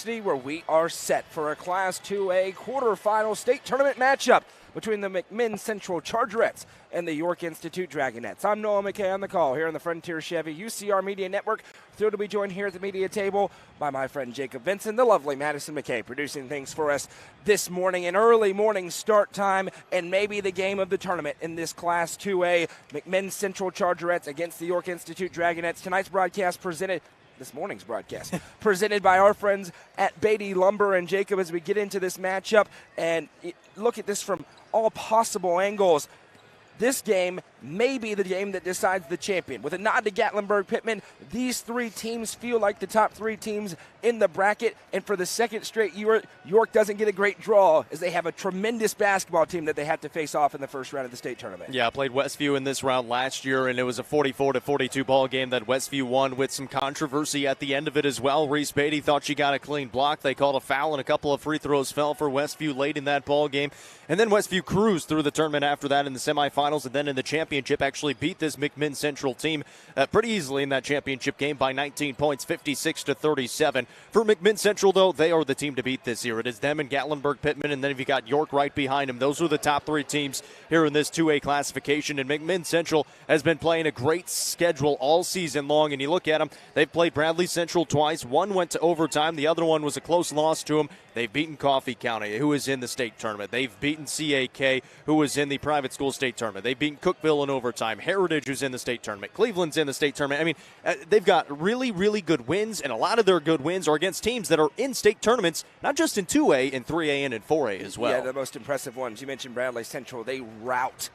Where we are set for a Class 2A quarterfinal state tournament matchup between the McMinn Central Chargerettes and the York Institute Dragonettes. I'm Noah McKay on the call here on the Frontier Chevy UCR Media Network. Thrilled to be joined here at the media table by my friend Jacob Vinson, the lovely Madison McKay, producing things for us this morning. An early morning start time and maybe the game of the tournament in this Class 2A. McMinn Central Chargerettes against the York Institute Dragonettes. Tonight's broadcast this morning's broadcast, presented by our friends at Beaty Lumber. And Jacob, as we get into this matchup and look at this from all possible angles, this game may be the game that decides the champion. With a nod to Gatlinburg-Pittman, these three teams feel like the top three teams in the bracket, and for the second straight year, York doesn't get a great draw as they have a tremendous basketball team that they have to face off in the first round of the state tournament. Yeah, I played Westview in this round last year, and it was a 44-42 ball game that Westview won with some controversy at the end of it as well. Reese Beatty thought she got a clean block. They called a foul, and a couple of free throws fell for Westview late in that ball game. And then Westview cruised through the tournament after that in the semifinals, and then in the championship actually beat this McMinn Central team pretty easily in that championship game by 19 points, 56-37. For McMinn Central, though, they are the team to beat this year. It is them and Gatlinburg-Pittman, and then if you got York right behind them, those are the top three teams here in this 2A classification. And McMinn Central has been playing a great schedule all season long, and you look at them, they've played Bradley Central twice. One went to overtime. The other one was a close loss to them. They've beaten Coffee County, who is in the state tournament. They've beaten CAK, who was in the private school state tournament. They've beaten Cookeville in overtime. Heritage, who's in the state tournament. Cleveland's in the state tournament. I mean, they've got really, really good wins, and a lot of their good wins are against teams that are in state tournaments, not just in 2A, in 3A, and in 4A as well. Yeah, the most impressive ones. You mentioned Bradley Central. They rout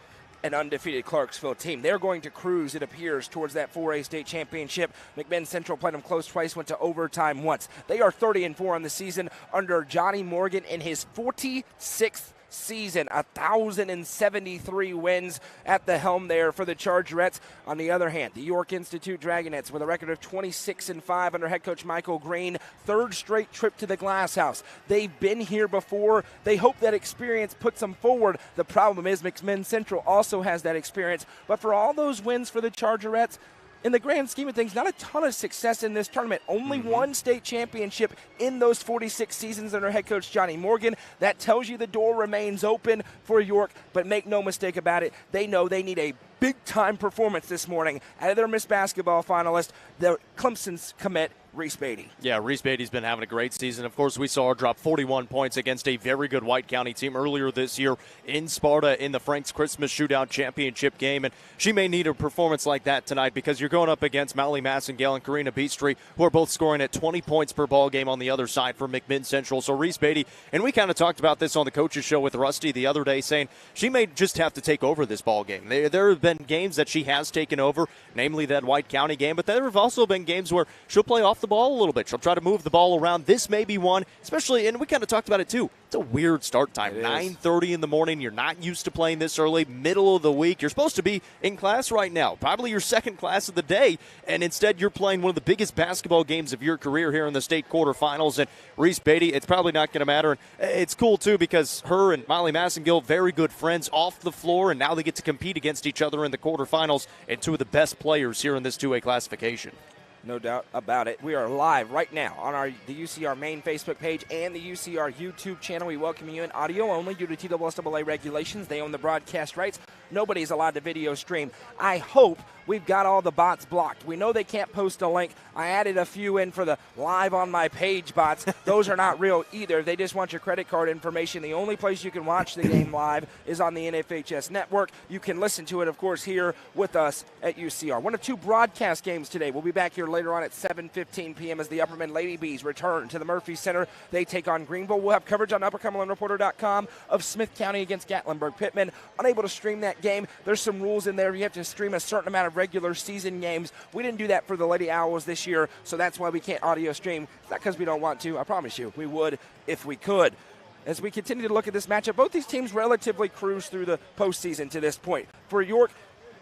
an undefeated Clarksville team. They're going to cruise, it appears, towards that 4A state championship. McMinn Central played them close twice, went to overtime once. They are 30-4 on the season under Johnny Morgan in his 46th season, 1,073 wins at the helm there for the Chargerettes. On the other hand, the York Institute Dragonettes with a record of 26-5 under head coach Michael Green, third straight trip to the Glass House. They've been here before. They hope that experience puts them forward. The problem is McMinn Central also has that experience, but for all those wins for the Chargerettes, in the grand scheme of things, not a ton of success in this tournament. Only one state championship in those 46 seasons under head coach Johnny Morgan. That tells you the door remains open for York, but make no mistake about it, they know they need a big-time performance this morning out of their Miss Basketball finalist, the Clemson's commit, Reese Beatty. Yeah, Reese Beatty's been having a great season. Of course, we saw her drop 41 points against a very good White County team earlier this year in Sparta in the Frank's Christmas Shootout Championship game. And she may need a performance like that tonight because you're going up against Molly Massengale and Karina Beastry, who are both scoring at 20 points per ball game on the other side for McMinn Central. So Reese Beatty, and we kind of talked about this on the coaches show with Rusty the other day, saying she may just have to take over this ball game. There have been games that she has taken over, namely that White County game, but there have also been games where she'll play off the ball a little bit. She'll try to move the ball around. This may be one, especially, and we kind of talked about it too, it's a weird start time. 9:30 in the morning. You're not used to playing this early, middle of the week. You're supposed to be in class right now, probably your second class of the day, and instead you're playing one of the biggest basketball games of your career here in the state quarterfinals. And Reese Beatty, it's probably not going to matter. And it's cool too because her and Molly Massengill, very good friends off the floor, and now they get to compete against each other in the quarterfinals, and two of the best players here in this 2A classification. No doubt about it. We are live right now on the UCR main Facebook page and the UCR YouTube channel. We welcome you in audio only due to TSSAA regulations. They own the broadcast rights. Nobody's allowed to video stream. I hope we've got all the bots blocked. We know they can't post a link. I added a few in for the live on my page bots. Those are not real either. They just want your credit card information. The only place you can watch the game live is on the NFHS network. You can listen to it, of course, here with us at UCR. One of two broadcast games today. We'll be back here later on at 7:15 p.m. as the Upperman Lady Bees return to the Murphy Center. They take on Greenville. We'll have coverage on UpperCumberlandReporter.com of Smith County against Gatlinburg-Pittman. Unable to stream that game. There's some rules in there. You have to stream a certain amount of regular season games. We didn't do that for the Lady Owls this year, so that's why we can't audio stream. It's not because we don't want to. I promise you, we would if we could. As we continue to look at this matchup, both these teams relatively cruise through the postseason to this point. For York,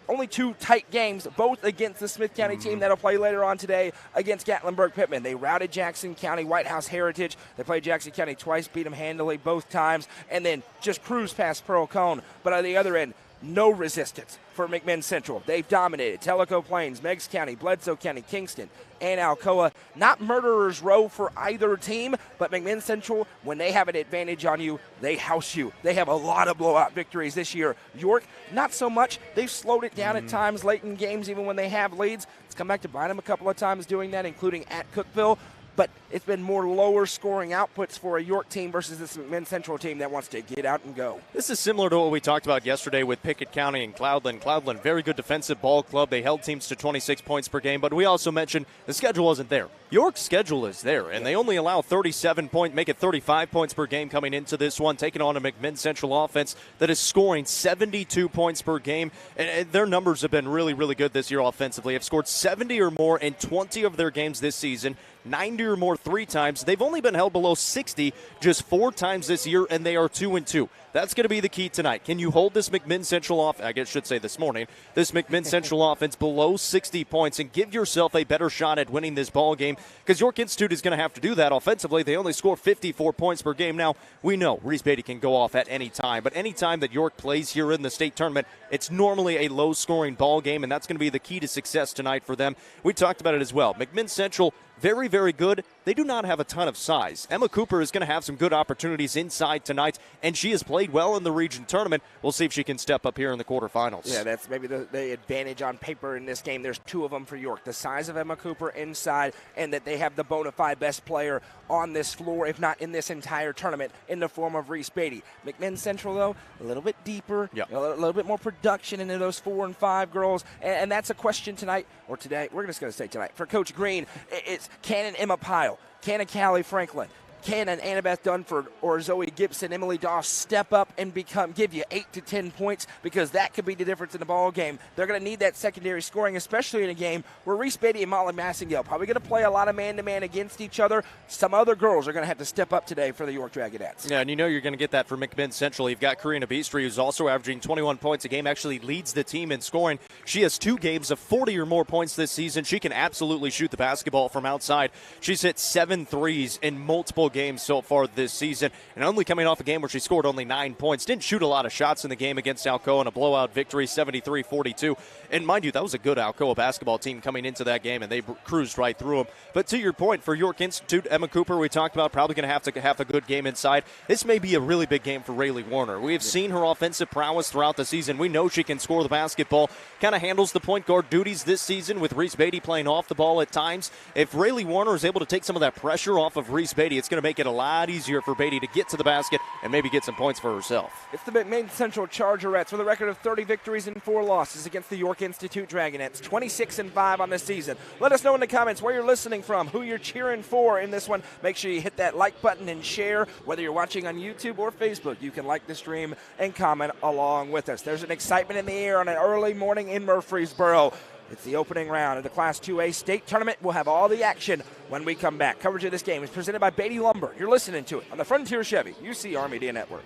only two tight games, both against the Smith County team that'll play later on today against Gatlinburg-Pittman. They routed Jackson County, White House Heritage. They played Jackson County twice, beat them handily both times, and then just cruised past Pearl Cone. But on the other end, no resistance for McMinn Central. They've dominated Tellico Plains, Meigs County, Bledsoe County, Kingston, and Alcoa. Not murderer's row for either team, but McMinn Central, when they have an advantage on you, they house you. They have a lot of blowout victories this year. York, not so much. They've slowed it down at times late in games, even when they have leads. It's come back to bite them a couple of times doing that, including at Cookeville. But it's been more lower scoring outputs for a York team versus this McMinn Central team that wants to get out and go. This is similar to what we talked about yesterday with Pickett County and Cloudland. Cloudland, very good defensive ball club. They held teams to 26 points per game, but we also mentioned the schedule wasn't there. York's schedule is there, and they only allow 37 points, make it 35 points per game coming into this one, taking on a McMinn Central offense that is scoring 72 points per game. And their numbers have been really, really good this year offensively. Have scored 70 or more in 20 of their games this season, 90 or more 3 times. They've only been held below 60 just 4 times this year, and they are 2-2. That's going to be the key tonight. Can you hold this McMinn Central offense, I guess I should say this morning, this McMinn Central offense below 60 points and give yourself a better shot at winning this ball game? Because York Institute is going to have to do that offensively. They only score 54 points per game. Now, we know Reese Beaty can go off at any time, but any time that York plays here in the state tournament, it's normally a low-scoring ball game, and that's going to be the key to success tonight for them. We talked about it as well. McMinn Central, very, very good. They do not have a ton of size. Emma Cooper is going to have some good opportunities inside tonight, and she has played well in the region tournament. We'll see if she can step up here in the quarterfinals. Yeah, that's maybe the advantage on paper in this game. There's 2 of them for York. The size of Emma Cooper inside, and that they have the bona fide best player on this floor, if not in this entire tournament, in the form of Reese Beaty. McMinn Central, though, a little bit deeper, a little bit more production into those 4 and 5 girls, and that's a question tonight, or today, we're just going to say tonight, for Coach Green. It's can an Emma Pyle, can a Callie Franklin, can an Annabeth Dunford or Zoe Gibson, Emily Doss step up and give you 8 to 10 points, because that could be the difference in the ball game. They're going to need that secondary scoring, especially in a game where Reese Beaty and Molly Massingale probably going to play a lot of man-to-man against each other. Some other girls are going to have to step up today for the York Dragonettes. Yeah, and you know you're going to get that from McMinn Central. You've got Karina Beastry, who's also averaging 21 points a game, actually leads the team in scoring. She has 2 games of 40 or more points this season. She can absolutely shoot the basketball from outside. She's hit 7 threes in multiple games so far this season, and only coming off a game where she scored only 9 points. Didn't shoot a lot of shots in the game against Alcoa in a blowout victory, 73-42. And mind you, that was a good Alcoa basketball team coming into that game, and they cruised right through them. But to your point, for York Institute, Emma Cooper, we talked about, probably going to have a good game inside. This may be a really big game for Rayleigh Warner. We have seen her offensive prowess throughout the season. We know she can score the basketball, kind of handles the point guard duties this season with Reese Beaty playing off the ball at times. If Rayleigh Warner is able to take some of that pressure off of Reese Beaty, it's going to make it a lot easier for Beaty to get to the basket and maybe get some points for herself. It's the McMinn Central Chargerettes with a record of 30 victories and 4 losses against the York Institute Dragonettes, 26-5 on the season. Let us know in the comments where you're listening from, who you're cheering for in this one. Make sure you hit that like button and share. Whether you're watching on YouTube or Facebook, you can like the stream and comment along with us. There's an excitement in the air on an early morning in Murfreesboro. It's the opening round of the Class 2A state tournament. We'll have all the action when we come back. Coverage of this game is presented by Beaty Lumber. You're listening to it on the Frontier Chevy UCR Media Network.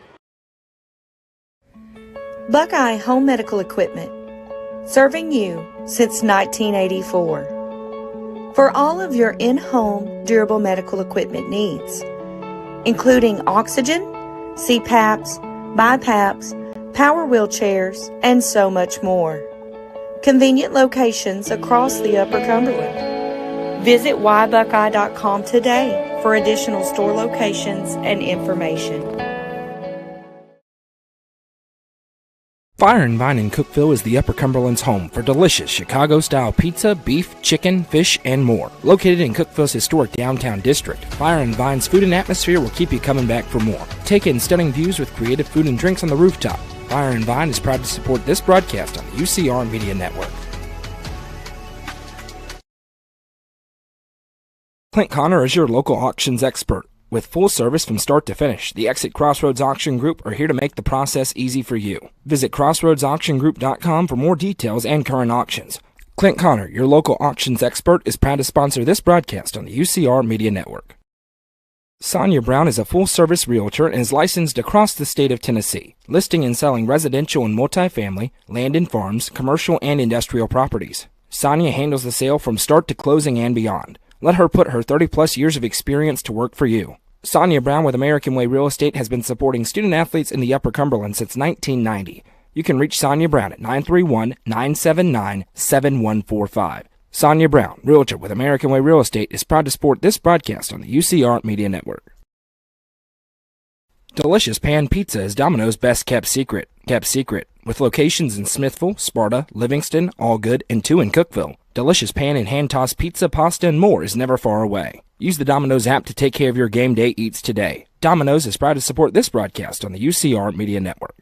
Buckeye Home Medical Equipment, serving you since 1984. For all of your in-home durable medical equipment needs, including oxygen, CPAPs, BiPAPs, power wheelchairs, and so much more. Convenient locations across the Upper Cumberland. Visit whybuckeye.com today for additional store locations and information. Fire and Vine in Cookeville is the Upper Cumberland's home for delicious Chicago-style pizza, beef, chicken, fish, and more. Located in Cookeville's historic downtown district, Fire and Vine's food and atmosphere will keep you coming back for more. Take in stunning views with creative food and drinks on the rooftop. Fire and Vine is proud to support this broadcast on the UCR Media Network. Clint Connor is your local auctions expert. With full service from start to finish, the Exit Crossroads Auction Group are here to make the process easy for you. Visit crossroadsauctiongroup.com for more details and current auctions. Clint Connor, your local auctions expert, is proud to sponsor this broadcast on the UCR Media Network. Sonia Brown is a full-service realtor and is licensed across the state of Tennessee, listing and selling residential and multifamily, land and farms, commercial and industrial properties. Sonia handles the sale from start to closing and beyond. Let her put her 30-plus years of experience to work for you. Sonia Brown with American Way Real Estate has been supporting student athletes in the Upper Cumberland since 1990. You can reach Sonia Brown at 931-979-7145. Sonia Brown, realtor with American Way Real Estate, is proud to support this broadcast on the UCR Media Network. Delicious Pan Pizza is Domino's best kept secret. With locations in Smithville, Sparta, Livingston, Allgood, and 2 in Cookeville. Delicious pan and hand-tossed pizza, pasta, and more is never far away. Use the Domino's app to take care of your game day eats today. Domino's is proud to support this broadcast on the UCR Media Network.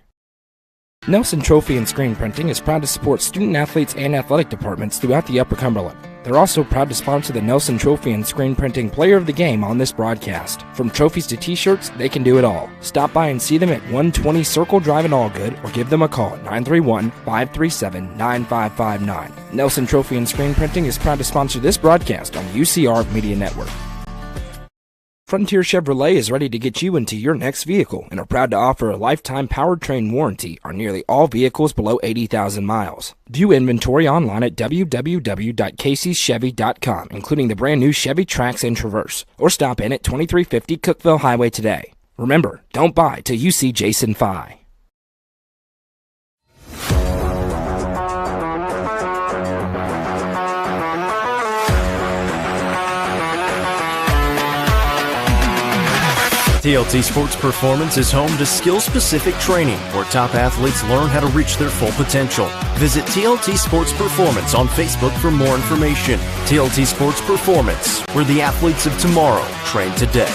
Nelson Trophy and Screen Printing is proud to support student athletes and athletic departments throughout the Upper Cumberland. They're also proud to sponsor the Nelson Trophy and Screen Printing Player of the Game on this broadcast. From trophies to t-shirts, they can do it all. Stop by and see them at 120 Circle Drive in Allgood or give them a call at 931-537-9559. Nelson Trophy and Screen Printing is proud to sponsor this broadcast on the UCR Media Network. Frontier Chevrolet is ready to get you into your next vehicle and are proud to offer a lifetime powertrain warranty on nearly all vehicles below 80,000 miles. View inventory online at www.caseyschevy.com, including the brand new Chevy Trax and Traverse, or stop in at 2350 Cookeville Highway today. Remember, don't buy till you see Jason Fye. TLT Sports Performance is home to skill-specific training where top athletes learn how to reach their full potential. Visit TLT Sports Performance on Facebook for more information. TLT Sports Performance, where the athletes of tomorrow train today.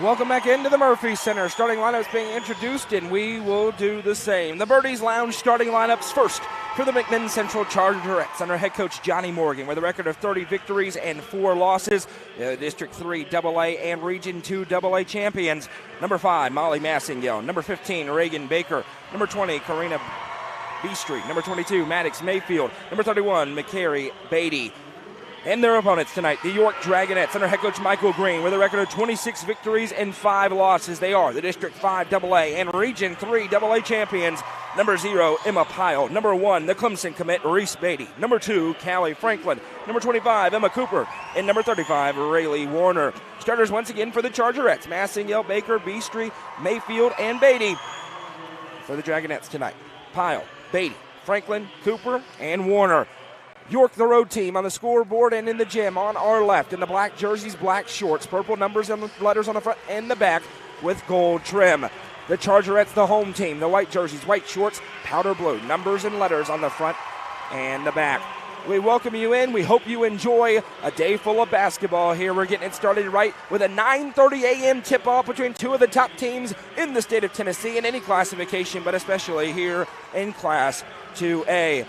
Welcome back into the Murphy Center. Starting lineups being introduced, and we will do the same. The Birdies Lounge starting lineups first for the McMinn Central Chargerettes under head coach Johnny Morgan with a record of 30 victories and 4 losses. District 3 AA and Region 2 AA champions. Number 5, Molly Massingale. Number 15, Reagan Baker. Number 20, Karina B. Street. Number 22, Maddox Mayfield. Number 31, McCary Beaty. And their opponents tonight, the York Dragonettes under head coach Michael Green with a record of 26 victories and 5 losses. They are the District 5 AA and Region 3 AA champions. Number 0, Emma Pyle. Number 1, the Clemson commit, Reese Beatty. Number 2, Callie Franklin. Number 25, Emma Cooper. And number 35, Rayleigh Warner. Starters once again for the Chargerettes, Massingale, Baker, Beastry, Mayfield, and Beatty. For the Dragonettes tonight, Pyle, Beatty, Franklin, Cooper, and Warner. York, the road team, on the scoreboard and in the gym on our left in the black jerseys, black shorts, purple numbers and letters on the front and the back with gold trim. The Chargerettes, the home team, the white jerseys, white shorts, powder blue, numbers and letters on the front and the back. We welcome you in. We hope you enjoy a day full of basketball here. We're getting it started right with a 9:30 a.m. tip-off between 2 of the top teams in the state of Tennessee in any classification, but especially here in Class 2A.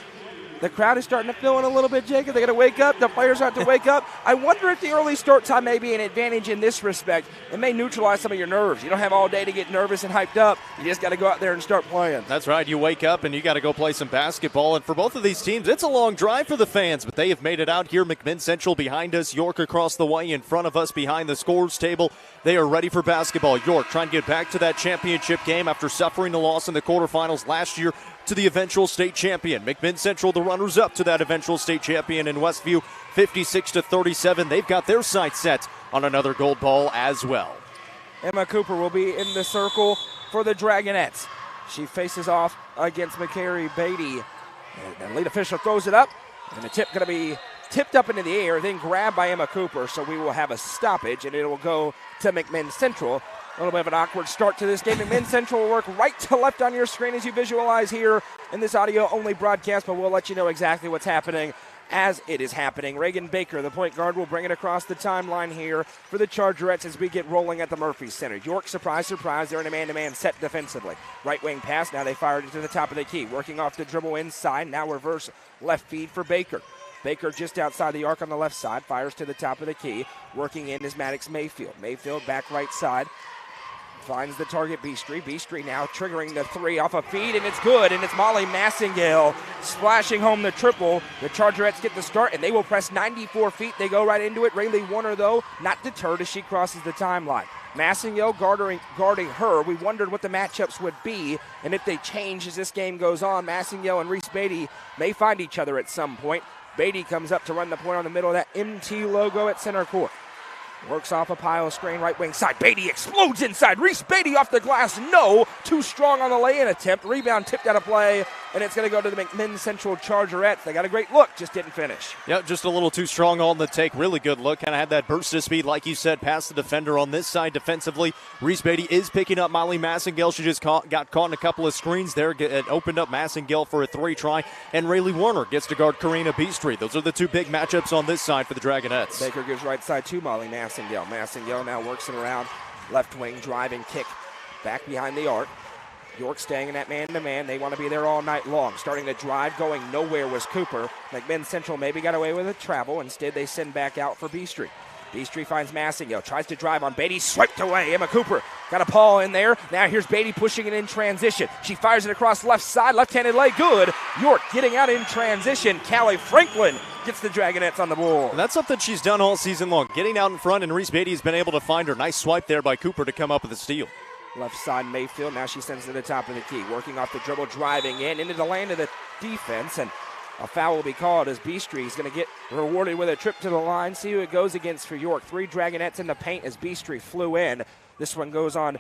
The crowd is starting to fill in a little bit, Jacob. They got to wake up. The players have to wake up. I wonder if the early start time may be an advantage in this respect. It may neutralize some of your nerves. You don't have all day to get nervous and hyped up. You just got to go out there and start playing. That's right. You wake up and you got to go play some basketball. And for both of these teams, it's a long drive for the fans, but they have made it out here. McMinn Central behind us, York across the way in front of us behind the scores table. They are ready for basketball. York trying to get back to that championship game after suffering a loss in the quarterfinals last year to the eventual state champion. McMinn Central, the runners-up to that eventual state champion in Westview, 56-37. They've got their sights set on another gold ball as well. Emma Cooper will be in the circle for the Dragonettes. She faces off against McCary Beatty. And the lead official throws it up, and the tip going to be tipped up into the air, then grabbed by Emma Cooper. So we will have a stoppage, and it will go to McMinn Central. A little bit of an awkward start to this game. McMinn Central will work right to left on your screen as you visualize here in this audio-only broadcast, but we'll let you know exactly what's happening as it is happening. Reagan Baker, the point guard, will bring it across the timeline here for the Chargerettes as we get rolling at the Murphy Center. York, surprise, surprise, they're in a man-to-man set defensively. Right wing pass, now they fired it to the top of the key. Working off the dribble inside, now reverse left feed for Baker. Baker just outside the arc on the left side, fires to the top of the key. Working in is Maddox Mayfield. Mayfield back right side. Finds the target, Beastry. Beastry now triggering the 3 off a feed, and it's good. And it's Molly Massingale splashing home the triple. The Chargerettes get the start, and they will press 94 feet. They go right into it. Rayleigh Warner, though, not deterred as she crosses the timeline. Massingale guarding her. We wondered what the matchups would be, and if they change as this game goes on. Massingale and Reese Beatty may find each other at some point. Beatty comes up to run the point on the middle of that MT logo at center court. Works off a pile screen, right wing side. Beaty explodes inside. Reese Beaty off the glass. No. Too strong on the lay-in attempt. Rebound tipped out of play, and it's going to go to the McMinn Central Chargerettes. They got a great look, just didn't finish. Yep, just a little too strong on the take. Really good look. Kind of had that burst of speed, like you said, past the defender on this side defensively. Reese Beaty is picking up Molly Massengale. She just got caught in a couple of screens there. It opened up Massengale for a 3 try, and Rayleigh Warner gets to guard Karina Beastry. Those are the two big matchups on this side for the Dragonettes. Baker gives right side to Molly Massengale. Massengale now works it around. Left wing drive and kick back behind the arc. York staying in that man-to-man. They want to be there all night long. Starting to drive, going nowhere was Cooper. McMinn Central maybe got away with a travel. Instead, they send back out for Beastry. Beastry finds Massengale, tries to drive on Beaty, swiped away. Emma Cooper got a paw in there. Now here's Beaty pushing it in transition. She fires it across the left side, left-handed lay, good. York getting out in transition. Callie Franklin gets the Dragonettes on the board. And that's something she's done all season long, getting out in front, and Reese Beaty has been able to find her. Nice swipe there by Cooper to come up with a steal. Left side Mayfield, now she sends it to the top of the key. Working off the dribble, driving in, into the lane of the defense, and a foul will be called as Beastry is going to get rewarded with a trip to the line. See who it goes against for York. 3 Dragonettes in the paint as Beastry flew in. This one goes on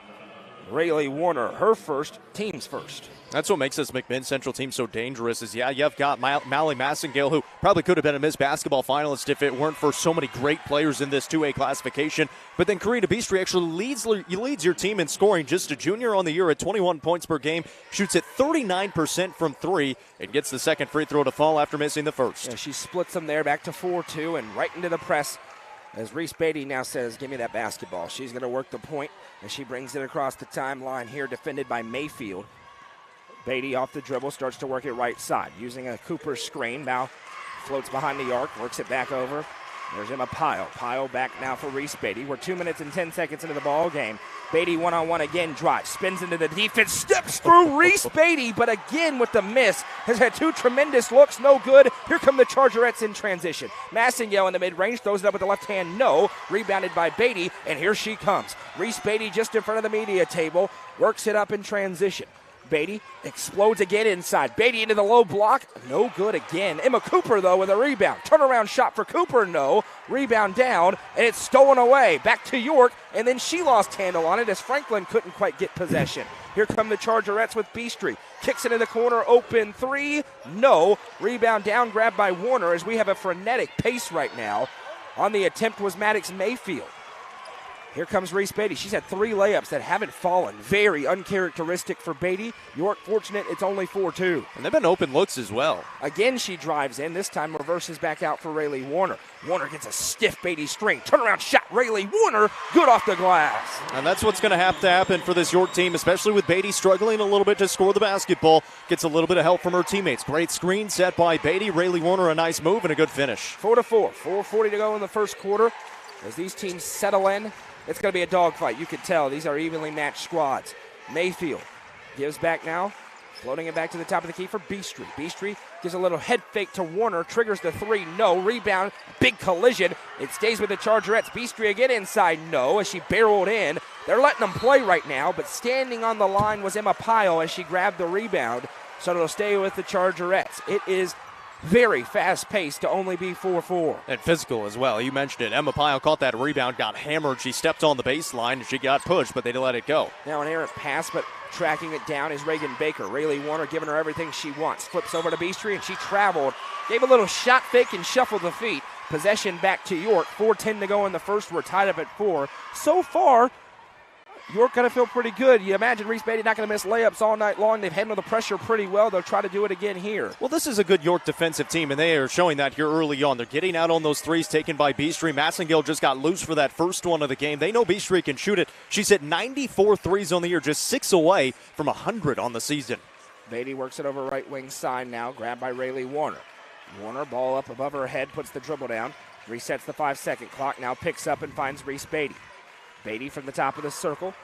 Rayleigh Warner, her first, team's first. That's what makes this McMinn Central team so dangerous is, you've got Molly Massengale, who probably could have been a Miss Basketball finalist if it weren't for so many great players in this 2A classification. But then Karina Beastry actually leads your team in scoring. Just a junior on the year at 21 points per game. Shoots at 39% from 3 and gets the second free throw to fall after missing the first. Yeah, she splits them there back to 4-2 and right into the press as Reese Beaty now says, give me that basketball. She's going to work the point as she brings it across the timeline here, defended by Mayfield. Beaty off the dribble, starts to work it right side. Using a Cooper screen, now floats behind the arc, works it back over. There's Emma Pyle. Pyle back now for Reese Beaty. We're 2 minutes and 10 seconds into the ball game. Beaty one-on-one again, drives, spins into the defense, steps through Reese Beaty, but again with the miss. Has had 2 tremendous looks, no good. Here come the Chargerettes in transition. Massengale in the mid-range, throws it up with the left hand, no. Rebounded by Beaty, and here she comes. Reese Beaty just in front of the media table, works it up in transition. Beaty explodes again inside. Beaty into the low block. No good again. Emma Cooper, though, with a rebound. Turnaround shot for Cooper, no. Rebound down, and it's stolen away. Back to York, and then she lost handle on it as Franklin couldn't quite get possession. Here come the Chargerettes with Beastry. Kicks it in the corner, open 3. No. Rebound down, grabbed by Warner as we have a frenetic pace right now. On the attempt was Maddox Mayfield. Here comes Reese Beaty. She's had 3 layups that haven't fallen. Very uncharacteristic for Beaty. York fortunate it's only 4-2. And they've been open looks as well. Again, she drives in. This time reverses back out for Rayleigh Warner. Warner gets a stiff Beaty string. Turnaround shot. Rayleigh Warner, good off the glass. And that's what's going to have to happen for this York team, especially with Beaty struggling a little bit to score the basketball. Gets a little bit of help from her teammates. Great screen set by Beaty. Rayleigh Warner, a nice move and a good finish. 4-4. 4:40 to go in the first quarter. As these teams settle in, it's going to be a dogfight. You can tell these are evenly matched squads. Mayfield gives back now, floating it back to the top of the key for Beastry. Beastry gives a little head fake to Warner, triggers the 3, no. Rebound, big collision. It stays with the Chargerettes. Beastry again inside, no, as she barreled in. They're letting them play right now, but standing on the line was Emma Pyle as she grabbed the rebound, so it'll stay with the Chargerettes. It is very fast-paced to only be 4-4. And physical as well. You mentioned it. Emma Pyle caught that rebound, got hammered. She stepped on the baseline, and she got pushed, but they let it go. Now an errant pass, but tracking it down is Reagan Baker. Rayleigh Warner giving her everything she wants. Flips over to Beastry, and she traveled. Gave a little shot fake and shuffled the feet. Possession back to York. 4:10 to go in the first. We're tied up at 4. So far, York going to feel pretty good. You imagine Reese Beaty not going to miss layups all night long. They've handled the pressure pretty well. They'll try to do it again here. Well, this is a good York defensive team, and they are showing that here early on. They're getting out on those 3s taken by Beastry. Massengale just got loose for that first one of the game. They know Beastry can shoot it. She's hit 94 threes on the year, just 6 away from 100 on the season. Beaty works it over right wing side now, grabbed by Rayleigh Warner. Warner, ball up above her head, puts the dribble down, resets the 5-second clock, now picks up and finds Reese Beaty. Beaty from the top of the circle.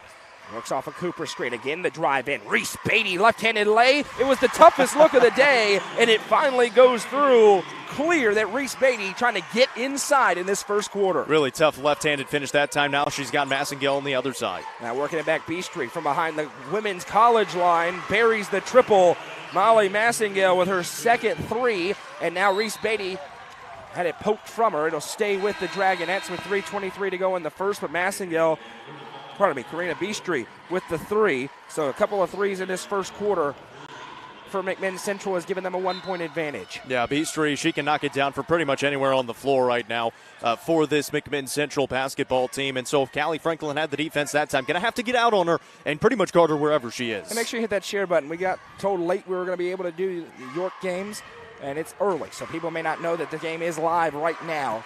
Works off a Cooper screen. Again, the drive in. Reese Beaty, left-handed lay. It was the toughest look of the day, and it finally goes through. Clear that Reese Beaty trying to get inside in this first quarter. Really tough left-handed finish that time. Now she's got Massengale on the other side. Now working it back, Beastry from behind the women's college line. Buries the triple. Molly Massengale with her second 3, and now Reese Beaty had it poked from her. It'll stay with the Dragonettes with 3:23 to go in the first, but Karina Beastry with the three. So a couple of threes in this first quarter for McMinn Central has given them a 1-point advantage. Yeah, Beastry, she can knock it down from pretty much anywhere on the floor right now for this McMinn Central basketball team. And so if Callie Franklin had the defense that time, going to have to get out on her and pretty much guard her wherever she is. And make sure you hit that share button. We got told late we were going to be able to do the York games, and it's early, so people may not know that the game is live right now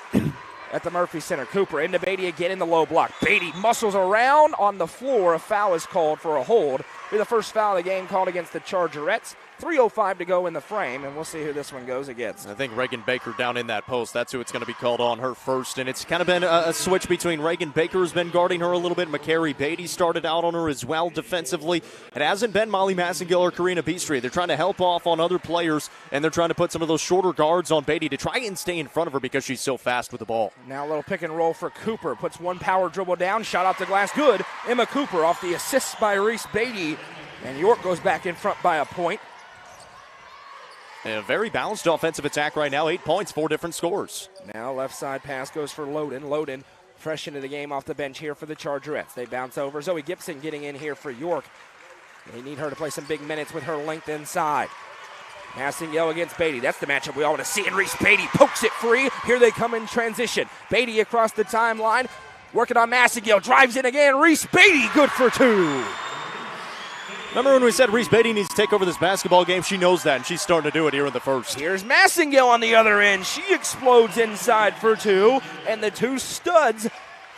at the Murphy Center. Cooper into Beaty again in the low block. Beaty muscles around on the floor. A foul is called for a hold. Be the first foul of the game called against the Chargerettes. 3:05 to go in the frame, and we'll see who this one goes against. I think Reagan Baker down in that post. That's who it's going to be called on her first, and it's kind of been a switch between Reagan Baker has been guarding her a little bit. McCary Beatty started out on her as well defensively. It hasn't been Molly Massengill or Karina Beastry. They're trying to help off on other players, and they're trying to put some of those shorter guards on Beatty to try and stay in front of her because she's so fast with the ball. Now a little pick and roll for Cooper. Puts one power dribble down, shot off the glass, good. Emma Cooper off the assist by Reese Beatty, and York goes back in front by a point. And a very balanced offensive attack right now. 8 points, 4 different scores. Now left side pass goes for Loden. Loden fresh into the game off the bench here for the Chargerettes. They bounce over. Zoe Gibson getting in here for York. They need her to play some big minutes with her length inside. Massengill against Beatty. That's the matchup we all want to see. And Reese Beatty pokes it free. Here they come in transition. Beatty across the timeline. Working on Massengill. Drives in again. Reese Beatty good for two. Remember when we said Reese Beatty needs to take over this basketball game? She knows that, and she's starting to do it here in the first. Here's Massengill on the other end. She explodes inside for two, and the two studs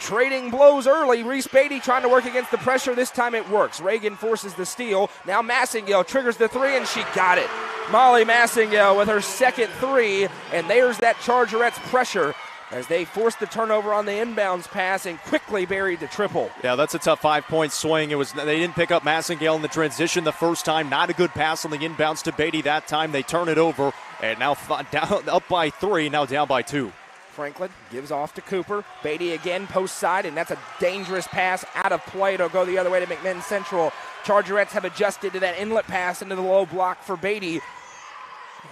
trading blows early. Reese Beatty trying to work against the pressure. This time it works. Reagan forces the steal. Now Massengill triggers the three, and she got it. Molly Massengill with her second three, and there's that Chargerettes pressure as they forced the turnover on the inbounds pass and quickly buried the triple. Yeah, that's a tough 5-point swing. They didn't pick up Massengill in the transition the first time. Not a good pass on the inbounds to Beatty that time. They turn it over, and now down, up by 3, now down by 2. Franklin gives off to Cooper. Beatty again post side, and that's a dangerous pass out of play. It'll go the other way to McMinn Central. Chargerettes have adjusted to that inlet pass into the low block for Beatty.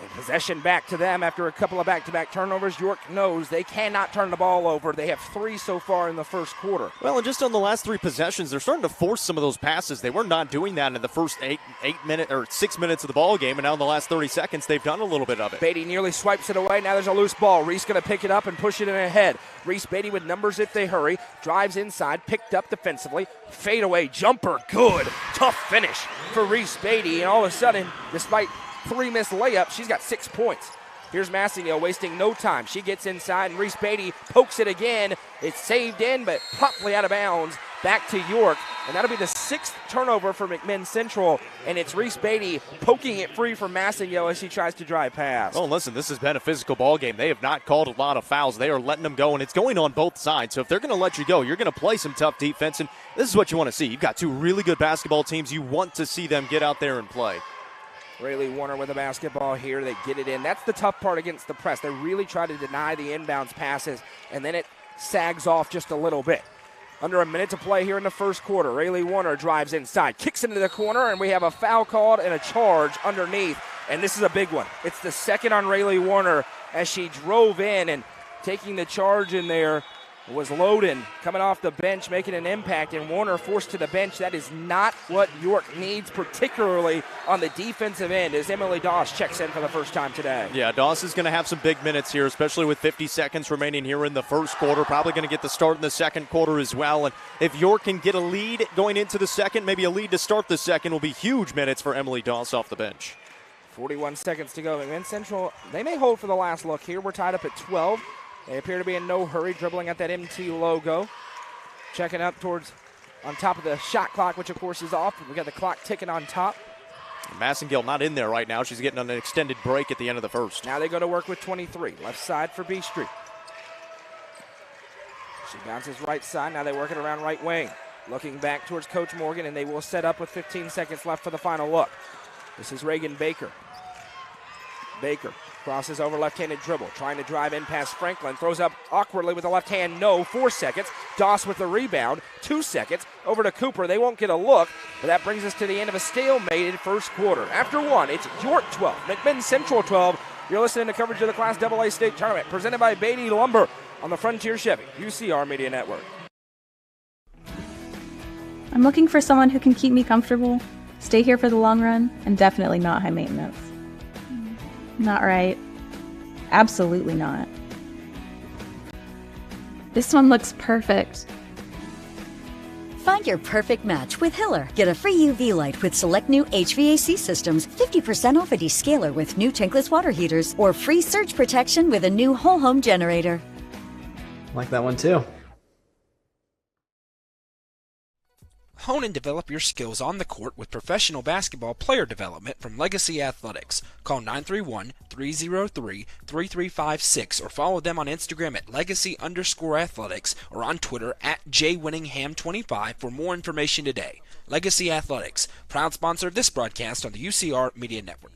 And possession back to them after a couple of back-to-back turnovers. York knows they cannot turn the ball over. They have 3 so far in the first quarter. Well, and just on the last 3 possessions, they're starting to force some of those passes. They were not doing that in the first 6 minutes of the ball game, and now in the last 30 seconds, they've done a little bit of it. Beatty nearly swipes it away. Now there's a loose ball. Reese going to pick it up and push it in ahead. Reese Beatty with numbers if they hurry. Drives inside, picked up defensively. Fadeaway jumper, good. Tough finish for Reese Beatty, and all of a sudden, despite 3 missed layups, she's got 6 points. Here's Massengill wasting no time. She gets inside, and Reese Beatty pokes it again. It's saved in, but promptly out of bounds. Back to York, and that'll be the 6th turnover for McMinn Central, and it's Reese Beatty poking it free from Massengill as she tries to drive past. Oh, listen, this has been a physical ball game. They have not called a lot of fouls. They are letting them go, and it's going on both sides. So if they're going to let you go, you're going to play some tough defense, and this is what you want to see. You've got 2 really good basketball teams. You want to see them get out there and play. Rayleigh Warner with the basketball here. They get it in. That's the tough part against the press. They really try to deny the inbounds passes, and then it sags off just a little bit. Under a minute to play here in the first quarter. Rayleigh Warner drives inside, kicks into the corner, and we have a foul called and a charge underneath. And this is a big one. It's the second on Rayleigh Warner as she drove in, and taking the charge in there was Loden coming off the bench, making an impact, and Warner forced to the bench. That is not what York needs, particularly on the defensive end, as Emily Doss checks in for the first time today. Yeah, Doss is going to have some big minutes here, especially with 50 seconds remaining here in the first quarter. Probably going to get the start in the second quarter as well. And if York can get a lead going into the second, maybe a lead to start the second, will be huge minutes for Emily Doss off the bench. 41 seconds to go. McMinn Central, they may hold for the last look here. We're tied up at 12. They appear to be in no hurry, dribbling at that MT logo. Checking up towards on top of the shot clock, which of course is off. We got the clock ticking on top. Massengill not in there right now. She's getting on an extended break at the end of the first. Now they go to work with 23. Left side for Beastry. She bounces right side. Now they work it around right wing. Looking back towards Coach Morgan, and they will set up with 15 seconds left for the final look. This is Reagan Baker. Baker crosses over left-handed dribble, trying to drive in past Franklin. Throws up awkwardly with the left hand, no, 4 seconds. Doss with the rebound, 2 seconds. Over to Cooper, they won't get a look, but that brings us to the end of a stalemated first quarter. After 1, it's York 12, McMinn Central 12. You're listening to coverage of the Class AA State Tournament presented by Beaty Lumber on the Frontier Chevy UCR Media Network. I'm looking for someone who can keep me comfortable, stay here for the long run, and definitely not high maintenance. Not right. Absolutely not. This one looks perfect. Find your perfect match with Hiller. Get a free UV light with select new HVAC systems, 50% off a descaler with new tankless water heaters, or free surge protection with a new whole home generator. Like that one too. Hone and develop your skills on the court with professional basketball player development from Legacy Athletics. Call 931-303-3356 or follow them on Instagram at legacy_athletics or on Twitter at jwinningham25 for more information today. Legacy Athletics, proud sponsor of this broadcast on the UCR Media Network.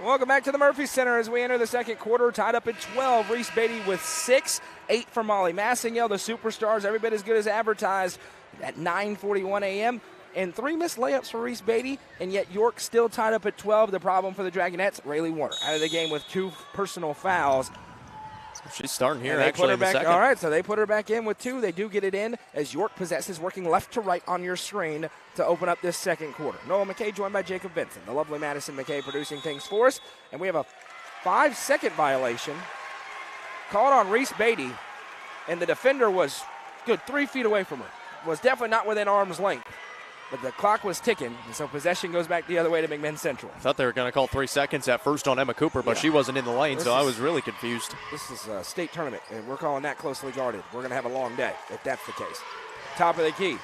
Welcome back to the Murphy Center as we enter the second quarter. Tied up at 12. Reese Beaty with 6. 8 for Molly Massingill. The superstars every bit as good as advertised at 9:41 a.m. And 3 missed layups for Reese Beaty, and yet York still tied up at 12. The problem for the Dragonettes, Rayleigh Warner out of the game with 2 personal fouls. She's starting here, They actually, put her in the back, second. all right, so they put her back in with 2. They do get it in as York possesses, working left to right on your screen to open up this second quarter. Noah McKay joined by Jacob Benson. The lovely Madison McKay producing things for us. And we have a 5-second violation called on Reese Beaty, and the defender was good 3 feet away from her. Was definitely not within arm's length. But the clock was ticking, and so possession goes back the other way to McMinn Central. I thought they were going to call 3 seconds at first on Emma Cooper, but she wasn't in the lane, so I was really confused. This is a state tournament, and we're calling that closely guarded. We're going to have a long day if that's the case. Top of the key.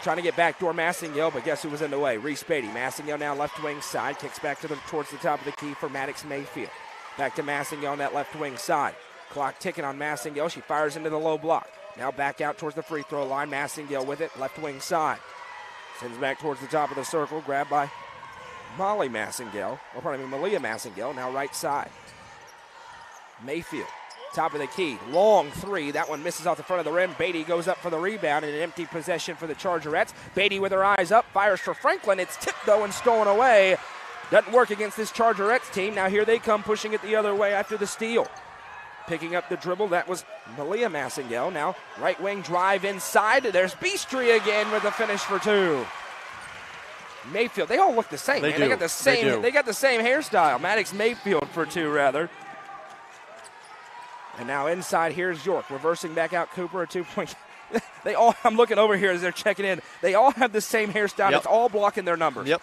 Trying to get backdoor Massingill, but guess who was in the way? Reese Beaty. Massingill now left wing side. Kicks back towards the top of the key for Maddox Mayfield. Back to Massingill on that left wing side. Clock ticking on Massingill. She fires into the low block. Now back out towards the free throw line. Massingill with it, left wing side. Sends back towards the top of the circle, grabbed by Malia Massingill, now right side. Mayfield, top of the key, long 3. That one misses off the front of the rim. Beaty goes up for the rebound and an empty possession for the Chargerettes. Beaty with her eyes up, fires for Franklin. It's tipped though and stolen away. Doesn't work against this Chargerettes team. Now here they come pushing it the other way after the steal. Picking up the dribble, that was Malia Massingill. Now right wing drive inside. There's Beastry again with the finish for 2. Mayfield, they all look the same. They man. do. They got the same. They got the same hairstyle. Maddox Mayfield for 2 rather. And now inside here's York reversing back out Cooper, a 2-point. They all. I'm looking over here as they're checking in. They all have the same hairstyle. It's all blocking their numbers. Yep.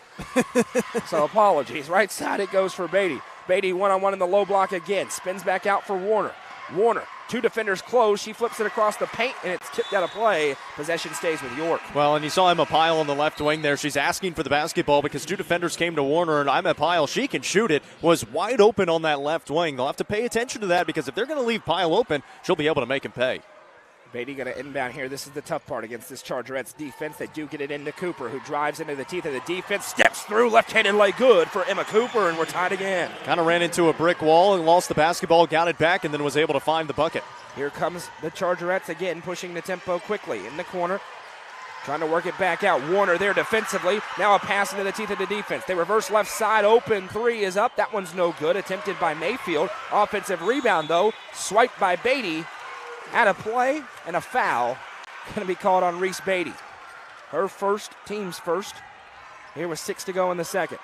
So apologies. Right side it goes for Beaty. Beaty one-on-one in the low block again. Spins back out for Warner. Warner, 2 defenders close. She flips it across the paint, and it's tipped out of play. Possession stays with York. Well, and you saw Emma Pyle on the left wing there. She's asking for the basketball because 2 defenders came to Warner, and Emma Pyle, she can shoot it, was wide open on that left wing. They'll have to pay attention to that because if they're going to leave Pyle open, she'll be able to make him pay. Beaty going to inbound here. This is the tough part against this Chargerettes defense. They do get it into Cooper, who drives into the teeth of the defense, steps through, left-handed lay good for Emma Cooper, and we're tied again. Kind of ran into a brick wall and lost the basketball, got it back, and then was able to find the bucket. Here comes the Chargerettes again, pushing the tempo quickly in the corner. Trying to work it back out. Warner there defensively. Now a pass into the teeth of the defense. They reverse left side. Open 3 is up. That one's no good. Attempted by Mayfield. Offensive rebound, though. Swiped by Beaty. Out of play and a foul. Going to be called on Reese Beaty. Her first, team's first. Here with 6 to go in the second.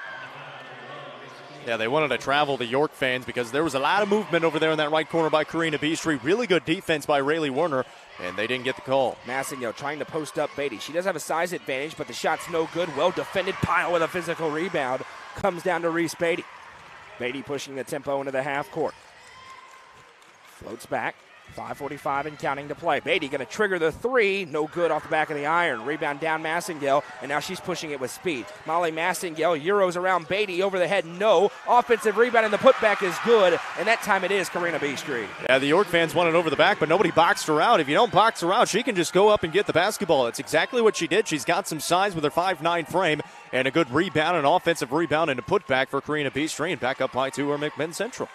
Yeah, they wanted to travel the York fans because there was a lot of movement over there in that right corner by Karina Beastry. Really good defense by Rayleigh Warner, and they didn't get the call. Massingill trying to post up Beaty. She does have a size advantage, but the shot's no good. Well defended. Pyle with a physical rebound. Comes down to Reese Beaty. Beaty pushing the tempo into the half court. Floats back. 5:45 and counting to play. Beaty going to trigger the 3. No good off the back of the iron. Rebound down Massingill, and now she's pushing it with speed. Molly Massingill Euros around Beaty over the head. No. Offensive rebound, and the putback is good, and that time it is Karina Beastry. Yeah, the York fans wanted over the back, but nobody boxed her out. If you don't box her out, she can just go up and get the basketball. That's exactly what she did. She's got some size with her 5'9" frame, and a good rebound, an offensive rebound, and a putback for Karina Beastry, and back up high to her McMinn Central.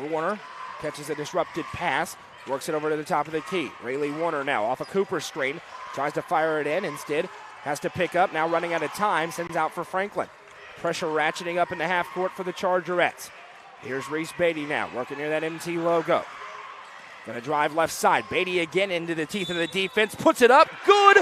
Warner catches a disrupted pass. Works it over to the top of the key. Rayleigh Warner now off a Cooper's screen. Tries to fire it in. Instead, has to pick up. Now running out of time. Sends out for Franklin. Pressure ratcheting up in the half court for the Chargerettes. Here's Reese Beaty now, working near that MT logo. Going to drive left side. Beaty again into the teeth of the defense. Puts it up. Good.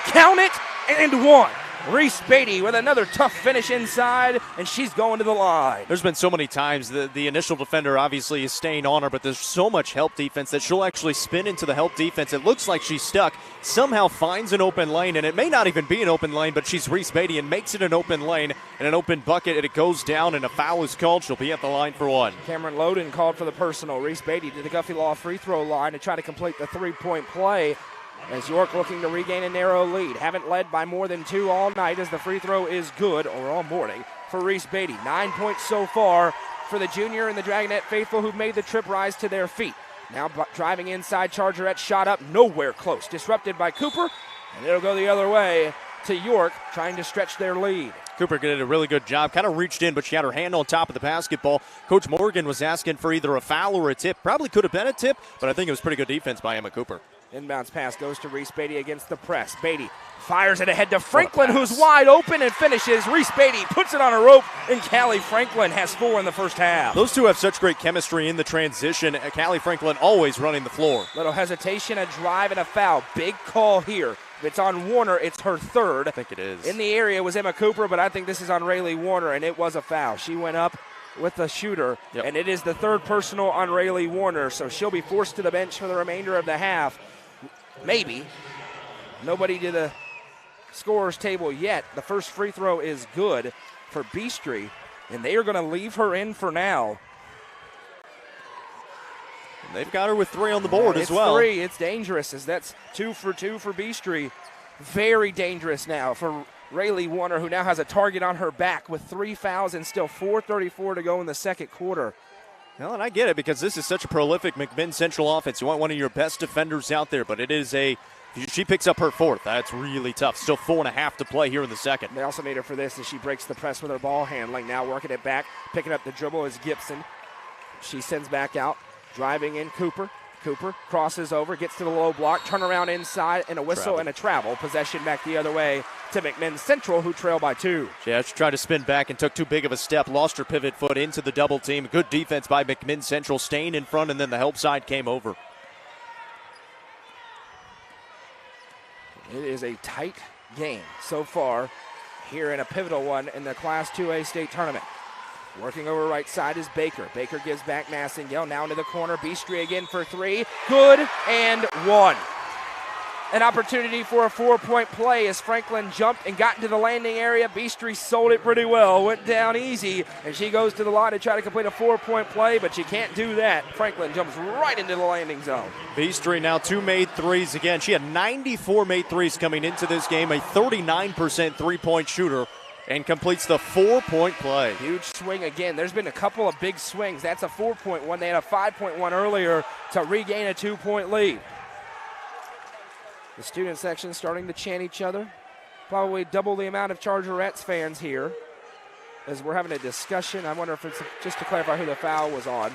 Count it. And one. Reese Beaty with another tough finish inside, and she's going to the line. There's been so many times the initial defender obviously is staying on her, but there's so much help defense that she'll actually spin into the help defense. It looks like she's stuck, somehow finds an open lane, and it may not even be an open lane, but she's Reese Beaty and makes it an open lane and an open bucket, and it goes down, and a foul is called. She'll be at the line for one. Cameron Loden called for the personal. Reese Beaty to the Guffey Law free throw line to try to complete the three-point play. As York looking to regain a narrow lead. Haven't led by more than 2 all night as the free throw is good, or all morning, for Reese Beaty. 9 points so far for the junior and the Dragonette faithful who've made the trip rise to their feet. Now driving inside, Chargerette shot up, nowhere close. Disrupted by Cooper, and it'll go the other way to York, trying to stretch their lead. Cooper did a really good job. Kind of reached in, but she had her hand on top of the basketball. Coach Morgan was asking for either a foul or a tip. Probably could have been a tip, but I think it was pretty good defense by Emma Cooper. Inbounds pass goes to Reese Beaty against the press. Beaty fires it ahead to Franklin, who's wide open and finishes. Reese Beaty puts it on a rope, and Callie Franklin has 4 in the first half. Those two have such great chemistry in the transition. Callie Franklin always running the floor. Little hesitation, a drive, and a foul. Big call here. If it's on Warner, it's her third. I think it is. In the area was Emma Cooper, but I think this is on Rayleigh Warner, and it was a foul. She went up with the shooter, and it is the third personal on Rayleigh Warner, so she'll be forced to the bench for the remainder of the half. Maybe. Nobody to the scorer's table yet. The first free throw is good for Beastry, and they are going to leave her in for now. And they've got her with 3 on the board as well. It's 3. It's dangerous, as that's 2 for 2 for Beastry. Very dangerous now for Rayleigh Warner, who now has a target on her back with 3 fouls and still 4:34 to go in the second quarter. Well, and I get it because this is such a prolific McMinn Central offense. You want one of your best defenders out there, but it is she picks up her 4th. That's really tough. Still 4.5 to play here in the second. They also need her for this as she breaks the press with her ball handling. Now working it back, picking up the dribble is Gibson. She sends back out, driving in Cooper. Cooper crosses over, gets to the low block, turn around inside, and a whistle and a travel. Possession back the other way to McMinn Central, who trail by 2. Yeah, she tried to spin back and took too big of a step, lost her pivot foot into the double team. Good defense by McMinn Central, staying in front, and then the help side came over. It is a tight game so far here in a pivotal one in the Class 2A state tournament. Working over right side is Baker. Baker gives back Massingale. Now into the corner. Beastry again for 3. Good and 1. An opportunity for a 4-point play as Franklin jumped and got into the landing area. Beastry sold it pretty well. Went down easy, and she goes to the line to try to complete a 4-point play, but she can't do that. Franklin jumps right into the landing zone. Beastry now 2 made threes again. She had 94 made threes coming into this game, a 39% three-point shooter, and completes the 4-point play. Huge swing again. There's been a couple of big swings. That's a 4-point one. They had a 5-point one earlier to regain a 2-point lead. The student section starting to chant each other. Probably double the amount of Chargerettes fans here as we're having a discussion. I wonder if it's just to clarify who the foul was on.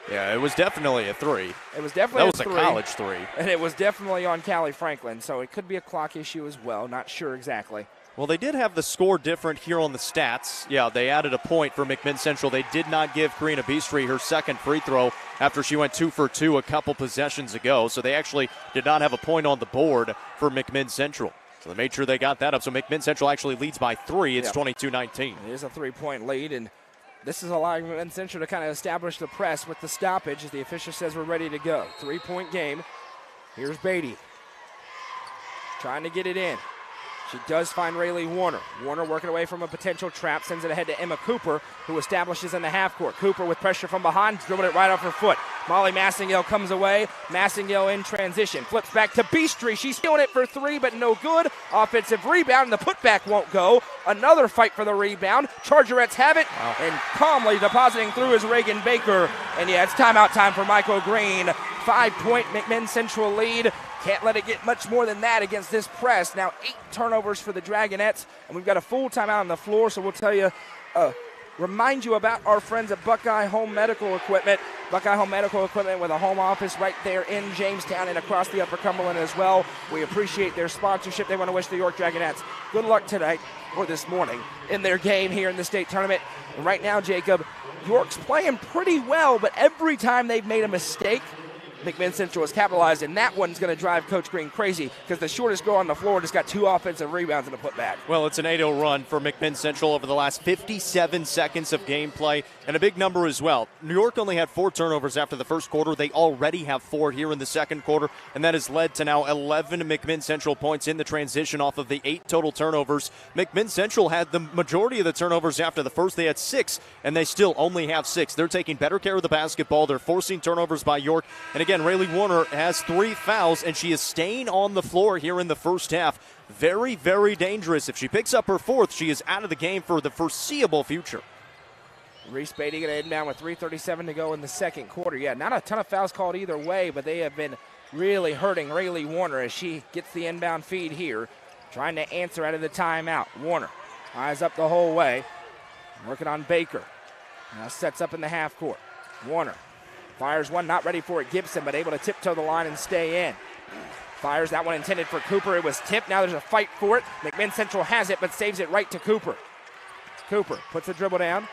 Yeah, it was definitely a 3. It was definitely a 3. That was a college 3. And it was definitely on Callie Franklin, so it could be a clock issue as well. Not sure exactly. Well, they did have the score different here on the stats. Yeah, they added a point for McMinn Central. They did not give Karina Beastry her second free throw after she went 2 for 2 a couple possessions ago. So they actually did not have a point on the board for McMinn Central. So they made sure they got that up. So McMinn Central actually leads by 3. It's 22-19. It is a 3-point lead, and this is allowing McMinn Central to kind of establish the press with the stoppage as the official says we're ready to go. 3-point game. Here's Beaty trying to get it in. She does find Rayleigh Warner. Warner working away from a potential trap, sends it ahead to Emma Cooper, who establishes in the half court. Cooper with pressure from behind, dribbling it right off her foot. Molly Massingale comes away. Massingale in transition, flips back to Beastry. She's stealing it for 3, but no good. Offensive rebound, and the putback won't go. Another fight for the rebound. Chargerettes have it, and calmly depositing through is Reagan Baker. And yeah, it's timeout time for Michael Green. 5-point McMinn Central lead. Can't let it get much more than that against this press. Now 8 turnovers for the Dragonettes, and we've got a full timeout on the floor, so we'll tell you remind you about our friends at Buckeye Home Medical Equipment. Buckeye Home Medical Equipment with a home office right there in Jamestown and across the Upper Cumberland as well. We appreciate their sponsorship. They want to wish the York Dragonettes good luck tonight or this morning in their game here in the state tournament. And right now, Jacob, York's playing pretty well, but every time they've made a mistake, McMinn Central has capitalized, and that one's going to drive Coach Green crazy because the shortest girl on the floor just got 2 offensive rebounds and a putback. Well, it's an 8-0 run for McMinn Central over the last 57 seconds of gameplay, and a big number as well. New York only had 4 turnovers after the first quarter. They already have 4 here in the second quarter, and that has led to now 11 McMinn Central points in the transition off of the 8 total turnovers. McMinn Central had the majority of the turnovers after the first. They had 6, and they still only have 6. They're taking better care of the basketball. They're forcing turnovers by York, and again, Rayleigh Warner has 3 fouls, and she is staying on the floor here in the first half. Very, very dangerous. If she picks up her 4th, she is out of the game for the foreseeable future. Reese Beaty going to inbound with 3:37 to go in the second quarter. Yeah, not a ton of fouls called either way, but they have been really hurting Rayleigh Warner as she gets the inbound feed here, trying to answer out of the timeout. Warner eyes up the whole way, working on Baker. Now sets up in the half court. Warner fires one, not ready for it. Gibson, but able to tiptoe the line and stay in. Fires that one intended for Cooper. It was tipped. Now there's a fight for it. McMinn Central has it, but saves it right to Cooper. Cooper puts the dribble down.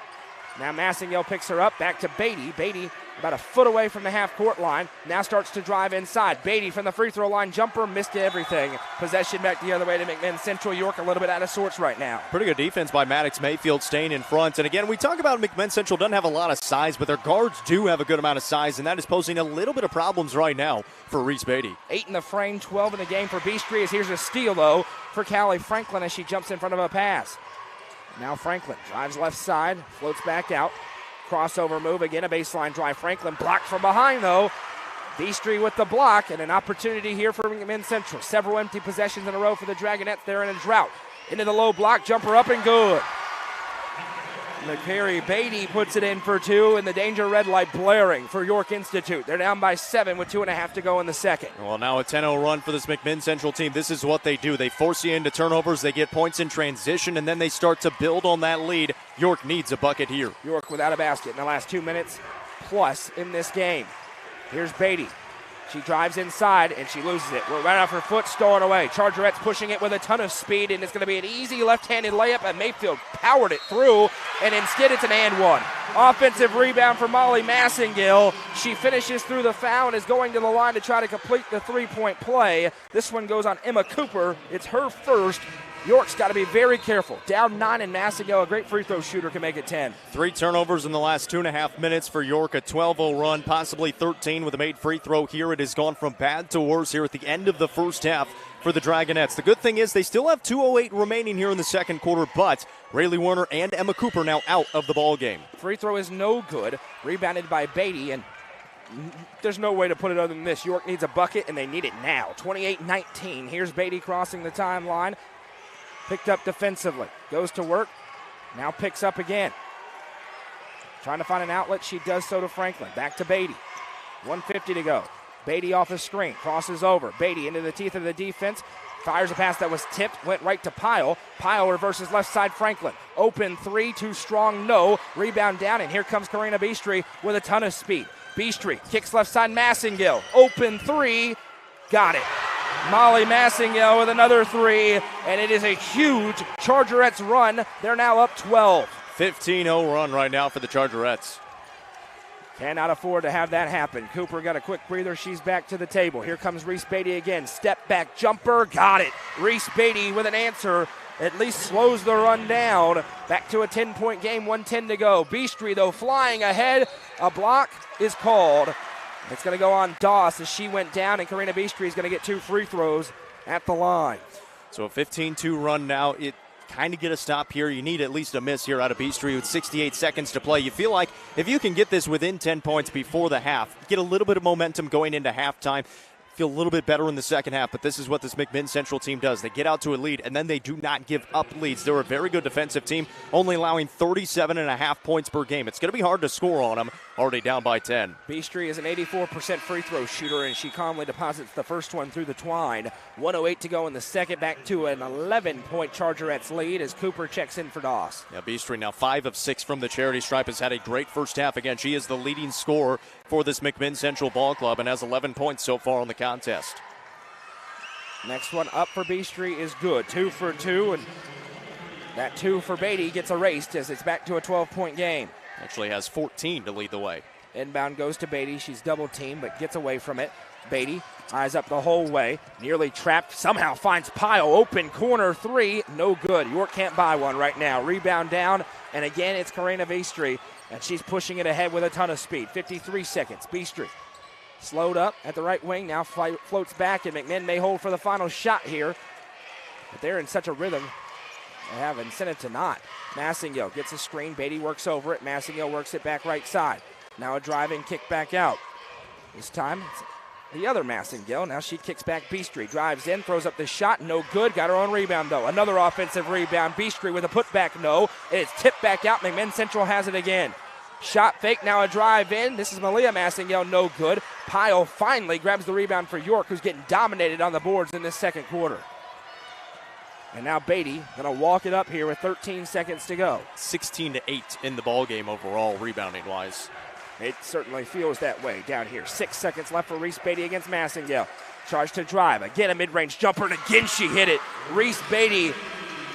Now Massingill picks her up. Back to Beaty. Beaty about a foot away from the half-court line. Now starts to drive inside. Beaty from the free-throw line. Jumper, missed everything. Possession back the other way to McMinn Central. York a little bit out of sorts right now. Pretty good defense by Maddox Mayfield staying in front. And again, we talk about McMinn Central doesn't have a lot of size, but their guards do have a good amount of size, and that is posing a little bit of problems right now for Reese Beaty. 8 in the frame, 12 in the game for Beastry. As here's a steal, though, for Callie Franklin as she jumps in front of a pass. Now Franklin drives left side, floats back out. Crossover move, again a baseline drive. Franklin blocked from behind, though. Beastry with the block, and an opportunity here for McMinn Central. Several empty possessions in a row for the Dragonettes. They're in a drought. Into the low block, jumper up and good. McCary Beaty puts it in for 2, and the danger red light blaring for York Institute. They're down by 7 with 2.5 to go in the second. Well, now a 10-0 run for this McMinn Central team. This is what they do. They force you into turnovers, they get points in transition, and then they start to build on that lead. York needs a bucket here. York without a basket in the last 2 minutes plus in this game. Here's Beaty. She drives inside, and she loses it. We're right off her foot, stolen away. Chargerettes pushing it with a ton of speed, and it's going to be an easy left-handed layup, and Mayfield powered it through, and instead it's an and one. Offensive rebound for Molly Massingill. She finishes through the foul and is going to the line to try to complete the three-point play. This one goes on Emma Cooper. It's her first. York's got to be very careful. Down 9 in Massingill, a great free throw shooter, can make it 10. 3 turnovers in the last 2.5 minutes for York. A 12-0 run, possibly 13 with a made free throw here. It has gone from bad to worse here at the end of the first half for the Dragonettes. The good thing is they still have 2:08 remaining here in the second quarter, but Rayleigh Warner and Emma Cooper now out of the ball game. Free throw is no good. Rebounded by Beaty, and there's no way to put it other than this. York needs a bucket, and they need it now. 28-19. Here's Beaty crossing the timeline. Picked up defensively. Goes to work. Now picks up again. Trying to find an outlet. She does so to Franklin. Back to Beaty. 1:50 to go. Beaty off the screen. Crosses over. Beaty into the teeth of the defense. Fires a pass that was tipped. Went right to Pyle. Pyle reverses left side Franklin. Open 3. Too strong. No. Rebound down. And here comes Karina Beastry with a ton of speed. Beastry kicks left side Massingill. Open 3. Got it. Molly Massingill with another 3, and it is a huge Chargerettes run. They're now up 12. 15-0 run right now for the Chargerettes. Cannot afford to have that happen. Cooper got a quick breather. She's back to the table. Here comes Reese Beaty again. Step back jumper. Got it. Reese Beaty with an answer. At least slows the run down. Back to a 10-point game. 1:10 to go. Beastry, though, flying ahead. A block is called. It's going to go on Doss as she went down, and Karina Beastry is going to get 2 free throws at the line. So a 15-2 run now. It kind of get a stop here. You need at least a miss here out of Beastry with 68 seconds to play. You feel like if you can get this within 10 points before the half, get a little bit of momentum going into halftime, feel a little bit better in the second half, but this is what this McMinn Central team does. They get out to a lead, and then they do not give up leads. They're a very good defensive team, only allowing 37.5 points per game. It's going to be hard to score on them. already down by 10. Beastry is an 84% free throw shooter, and she calmly deposits the first one through the twine. 1:08 to go in the second, back to an 11-point Chargerettes lead as Cooper checks in for Doss. Yeah, Beastry now 5 of 6 from the charity stripe, has had a great first half. Again, she is the leading scorer for this McMinn Central ball club and has 11 points so far in the contest. Next one up for Beastry is good. 2 for 2, and that 2 for Beaty gets erased as it's back to a 12-point game. Actually has 14 to lead the way. Inbound goes to Beaty. She's double teamed but gets away from it. Beaty eyes up the whole way. Nearly trapped. Somehow finds Pyle. Open corner 3. No good. York can't buy one right now. Rebound down. And again, it's Karina Beastry. And she's pushing it ahead with a ton of speed. 53 seconds. Beastry slowed up at the right wing. Now floats back. And McMinn may hold for the final shot here. But they're in such a rhythm. They have incentive to not. Massingill gets a screen. Beaty works over it. Massingill works it back right side. Now a driving kick back out. This time it's the other Massingill. Now she kicks back. Beastry drives in, throws up the shot. No good. Got her own rebound, though. Another offensive rebound. Beastry with a putback. No. It's tipped back out. McMinn Central has it again. Shot fake. Now a drive in. This is Malia Massingill. No good. Pyle finally grabs the rebound for York, who's getting dominated on the boards in this second quarter. And now Beaty going to walk it up here with 13 seconds to go. 16-8 in the ball game overall, rebounding-wise. It certainly feels that way down here. 6 seconds left for Reese Beaty against Massingill. Charge to drive. Again, a mid-range jumper, and again she hit it. Reese Beaty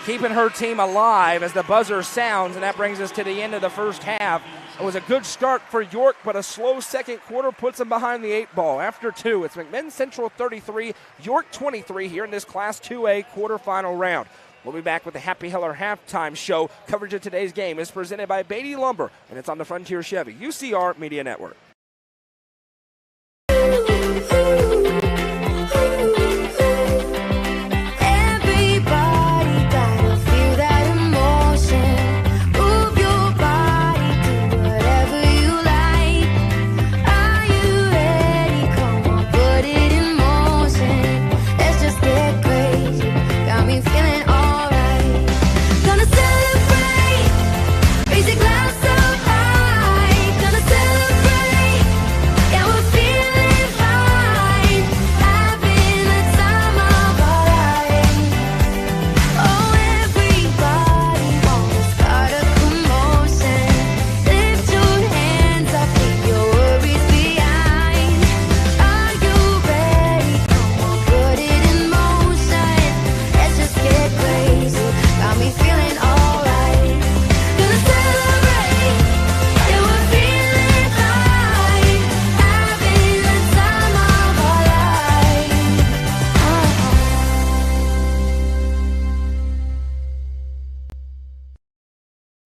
keeping her team alive as the buzzer sounds, and that brings us to the end of the first half. It was a good start for York, but a slow second quarter puts them behind the 8 ball. After 2, it's McMinn Central 33, York 23 here in this Class 2A quarterfinal round. We'll be back with the Happy Heller halftime show. Coverage of today's game is presented by Beaty Lumber, and it's on the Frontier Chevy UCR Media Network.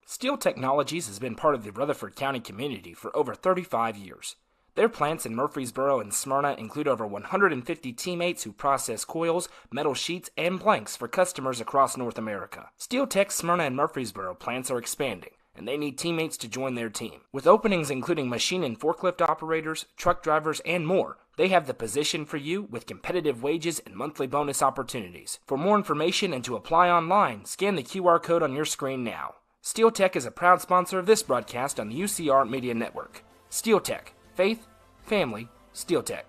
Steel Technologies has been part of the Rutherford County community for over 35 years. Their plants in Murfreesboro and Smyrna include over 150 teammates who process coils, metal sheets, and blanks for customers across North America. Steel Tech's Smyrna and Murfreesboro plants are expanding, and they need teammates to join their team. With openings including machine and forklift operators, truck drivers, and more, they have the position for you with competitive wages and monthly bonus opportunities. For more information and to apply online, scan the QR code on your screen now. Steel Tech is a proud sponsor of this broadcast on the UCR Media Network. Steel Tech. Faith, family, Steel Tech.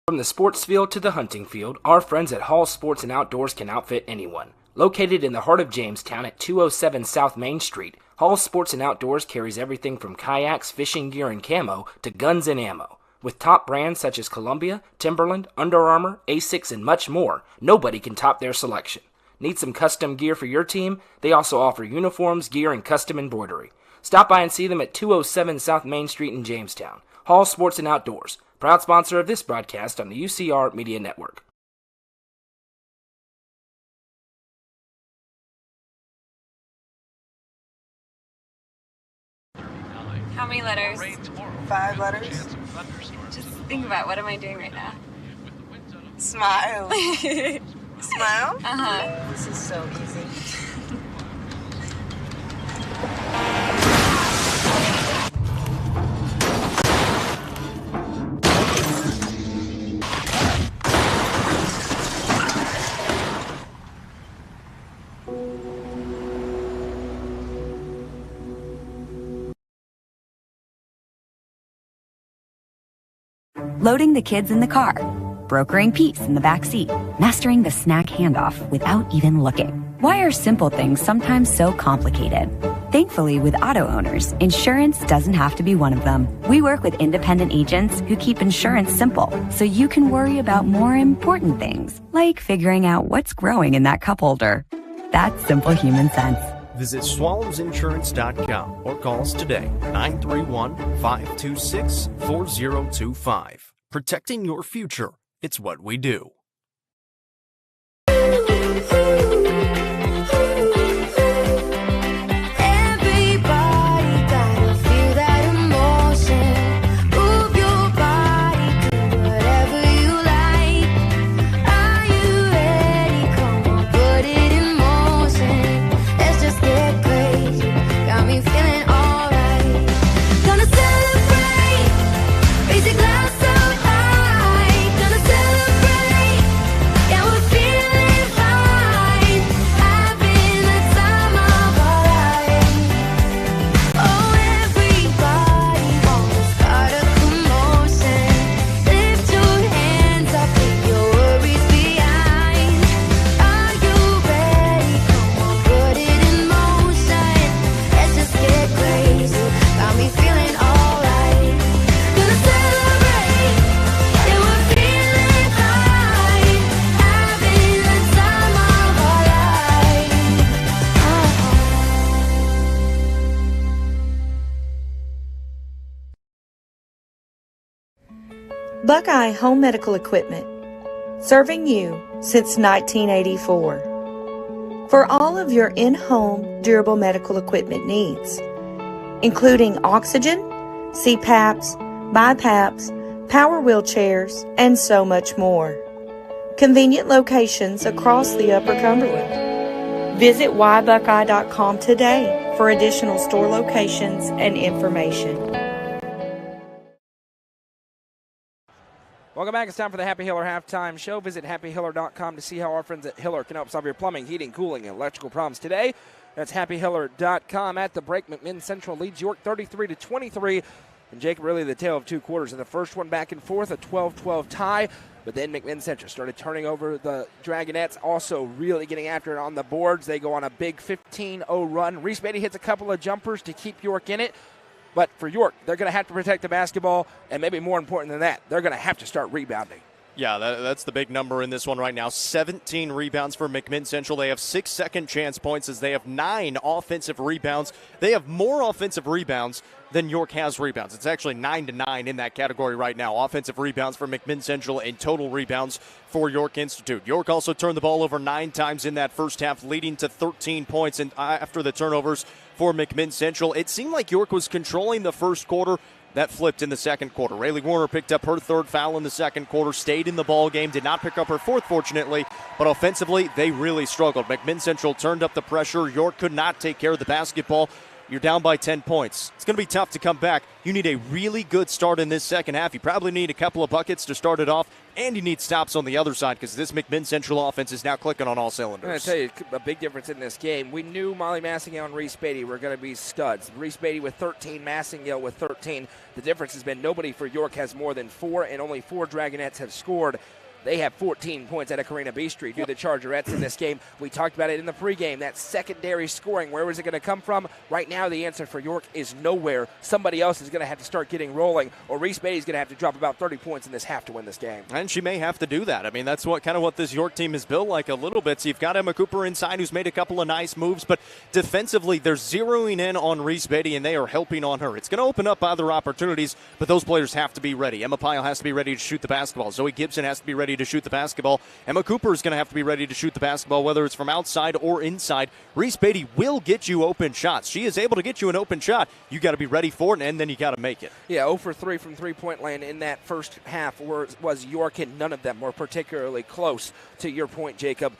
From the sports field to the hunting field, our friends at Hall Sports and Outdoors can outfit anyone. Located in the heart of Jamestown at 207 South Main Street, Hall Sports and Outdoors carries everything from kayaks, fishing gear, and camo to guns and ammo. With top brands such as Columbia, Timberland, Under Armour, Asics, and much more, nobody can top their selection. Need some custom gear for your team? They also offer uniforms, gear, and custom embroidery. Stop by and see them at 207 South Main Street in Jamestown. Hall Sports and Outdoors, proud sponsor of this broadcast on the UCR Media Network. How many letters? 5 letters. Just think about, what am I doing right now? Smile. Smile? Uh-huh. This is so easy. loading the kids in the car, brokering peace in the back seat, mastering the snack handoff without even looking. Why are simple things sometimes so complicated? Thankfully, with auto owners, insurance doesn't have to be one of them. We work with independent agents who keep insurance simple, so you can worry about more important things, like figuring out what's growing in that cup holder. That's simple human sense. Visit swallowsinsurance.com or call us today, 931-526-4025. Protecting your future. It's what we do. Buckeye Home Medical Equipment, serving you since 1984. For all of your in-home durable medical equipment needs, including oxygen, CPAPs, BiPAPs, power wheelchairs, and so much more. Convenient locations across the Upper Cumberland. Visit whybuckeye.com today for additional store locations and information. Welcome back. It's time for the Happy Hiller Halftime Show. Visit happyhiller.com to see how our friends at Hiller can help solve your plumbing, heating, cooling, and electrical problems today. That's happyhiller.com. At the break, McMinn Central leads York 33-23. And Jacob, really the tale of two quarters. In the first one, back and forth, a 12-12 tie. But then McMinn Central started turning over the Dragonettes, also really getting after it on the boards. They go on a big 15-0 run. Reese Beaty hits a couple of jumpers to keep York in it. But for York, they're going to have to protect the basketball, and maybe more important than that, they're going to have to start rebounding. Yeah, that's the big number in this one right now. 17 rebounds for McMinn Central. They have 6 second-chance points as they have 9 offensive rebounds. They have more offensive rebounds than York has rebounds. It's actually 9-9 in that category right now. Offensive rebounds for McMinn Central and total rebounds for York Institute. York also turned the ball over 9 times in that first half, leading to 13 points. And after the turnovers for McMinn Central, it seemed like York was controlling the first quarter. That flipped in the second quarter. Rayleigh Warner picked up her third foul in the second quarter, stayed in the ball game, did not pick up her fourth, fortunately, but offensively, they really struggled. McMinn Central turned up the pressure. York could not take care of the basketball. You're down by 10 points. It's going to be tough to come back. You need a really good start in this second half. You probably need a couple of buckets to start it off, and you need stops on the other side because this McMinn Central offense is now clicking on all cylinders. I'm going to tell you a big difference in this game. We knew Molly Massingale and Reese Beaty were going to be studs. Reese Beaty with 13, Massingale with 13. The difference has been nobody for York has more than 4, and only 4 Dragonettes have scored. They have 14 points at a Carina B Street. Do the Chargerettes in this game. We talked about it in the pregame. That secondary scoring, where was it going to come from? Right now, the answer for York is nowhere. Somebody else is going to have to start getting rolling, or Reese Beatty's going to have to drop about 30 points in this half to win this game. And she may have to do that. I mean, that's what this York team is built like a little bit. So you've got Emma Cooper inside who's made a couple of nice moves, but defensively, they're zeroing in on Reese Beatty, and they are helping on her. It's going to open up other opportunities, but those players have to be ready. Emma Pyle has to be ready to shoot the basketball. Zoe Gibson has to be ready to shoot the basketball. Emma Cooper is going to have to be ready to shoot the basketball, whether it's from outside or inside. Reese Beatty will get you open shots. She is able to get you an open shot. You got to be ready for it, and then you got to make it. Yeah, 0 for 3 from three-point land in that first half was York, and none of them were particularly close. To your point, Jacob,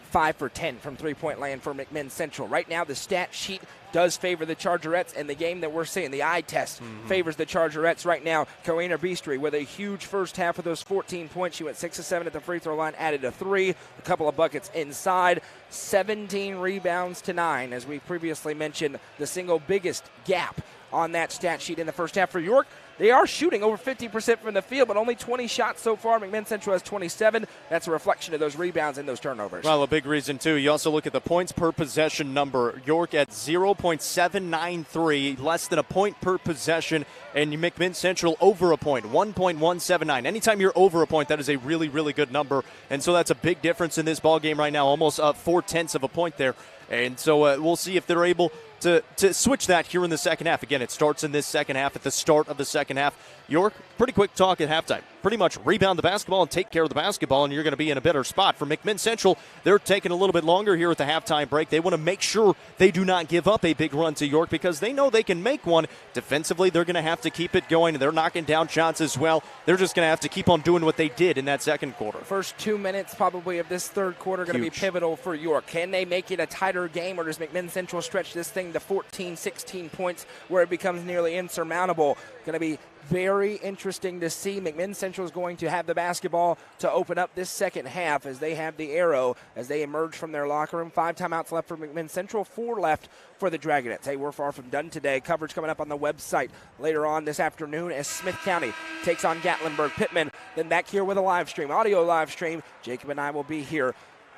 5 for 10 from three-point land for McMinn Central. Right now, the stat sheet does favor the Chargerettes, and the game that we're seeing, the eye test, favors the Chargerettes right now. Carina Beastry with a huge first half of those 14 points. She went 6 of 7 at the free throw line, added a 3, a couple of buckets inside, 17 rebounds to 9. As we previously mentioned, the single biggest gap on that stat sheet in the first half for York They are shooting over 50% from the field, but only 20 shots so far. McMinn Central has 27. That's a reflection of those rebounds and those turnovers. Well, a big reason, too. You also look at the points per possession number. York at 0.793, less than a point per possession, and McMinn Central over a point, 1.179. Anytime you're over a point, that is a really, really good number, and so that's a big difference in this ball game right now, almost 0.4 of a point there. And so we'll see if they're able to switch that here in the second half. Again, it starts in this second half, at the start of the second half. York, pretty quick talk at halftime. Pretty much rebound the basketball and take care of the basketball, and you're going to be in a better spot. For McMinn Central, they're taking a little bit longer here at the halftime break. They want to make sure they do not give up a big run to York because they know they can make one. Defensively, they're going to have to keep it going, and they're knocking down shots as well. They're just going to have to keep on doing what they did in that second quarter. First 2 minutes probably of this third quarter going to be pivotal for York. Can they make it a tighter game, or does McMinn Central stretch this thing to 14, 16 points where it becomes nearly insurmountable? Going to be very interesting to see. McMinn Central is going to have the basketball to open up this second half as they have the arrow as they emerge from their locker room. 5 timeouts left for McMinn Central, 4 left for the Dragonettes. Hey, we're far from done today. Coverage coming up on the website later on this afternoon as Smith County takes on Gatlinburg-Pittman. Then back here with a live stream, audio live stream. Jacob and I will be here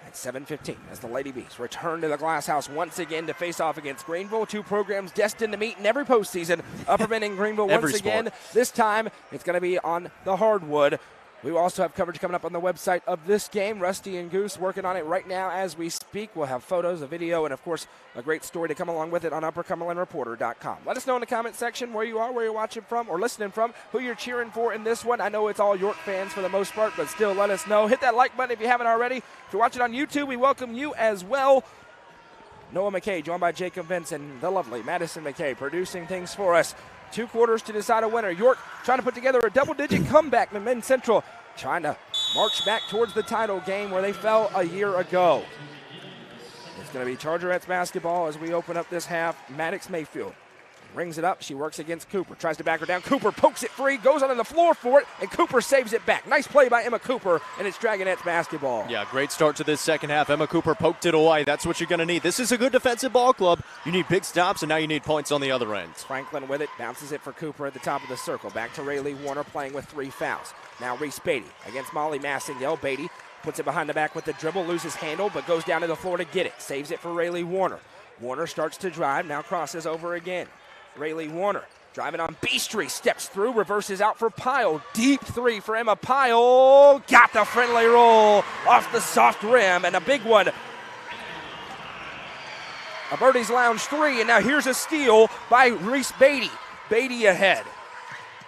at 7:15 as the Lady Bees return to the Glass House once again to face off against Greenville. 2 programs destined to meet in every postseason. Upperman and Greenville once again. This time it's going to be on the hardwood. We will also have coverage coming up on the website of this game. Rusty and Goose working on it right now as we speak. We'll have photos, a video, and, of course, a great story to come along with it on UpperCumberlandReporter.com. Let us know in the comment section where you are, where you're watching from or listening from, who you're cheering for in this one. I know it's all York fans for the most part, but still let us know. Hit that like button if you haven't already. If you're watching on YouTube, we welcome you as well. Noah McKay, joined by Jacob Vinson, the lovely Madison McKay, producing things for us. 2 quarters to decide a winner. York trying to put together a double-digit comeback. McMinn Central trying to march back towards the title game where they fell a year ago. It's going to be Chargerettes basketball as we open up this half. Maddox Mayfield rings it up. She works against Cooper. Tries to back her down. Cooper pokes it free, goes onto the floor for it, and Cooper saves it back. Nice play by Emma Cooper, and it's Dragonettes basketball. Yeah, great start to this second half. Emma Cooper poked it away. That's what you're going to need. This is a good defensive ball club. You need big stops, and now you need points on the other end. Franklin with it. Bounces it for Cooper at the top of the circle. Back to Rayleigh Warner playing with 3 fouls. Now Reese Beaty against Molly Massingale. Beaty puts it behind the back with the dribble, loses handle, but goes down to the floor to get it. Saves it for Rayleigh Warner. Warner starts to drive, now crosses over again. Rayleigh Warner driving on Beastry, steps through, reverses out for Pyle. Deep 3 for Emma Pyle. Got the friendly roll off the soft rim, and a big one. A Birdie's Lounge 3, and now here's a steal by Reese Beaty. Beaty ahead.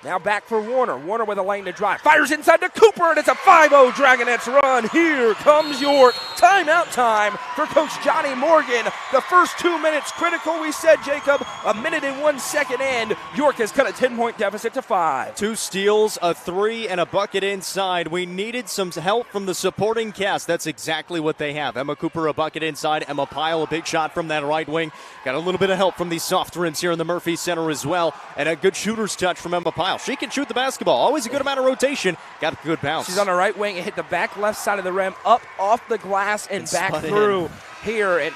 Now back for Warner. Warner with a lane to drive. Fires inside to Cooper, and it's a 5-0 Dragonettes run. Here comes York. Timeout time for Coach Johnny Morgan. The first 2 minutes critical, we said, Jacob. 1 minute and 1 second in. York has cut a 10-point deficit to 5. 2 steals, a 3, and a bucket inside. We needed some help from the supporting cast. That's exactly what they have. Emma Cooper, a bucket inside. Emma Pyle, a big shot from that right wing. Got a little bit of help from these soft rims here in the Murphy Center as well. And a good shooter's touch from Emma Pyle. She can shoot the basketball. Always a good amount of rotation. Got a good bounce. She's on the right wing and hit the back left side of the rim, up off the glass and back through here. And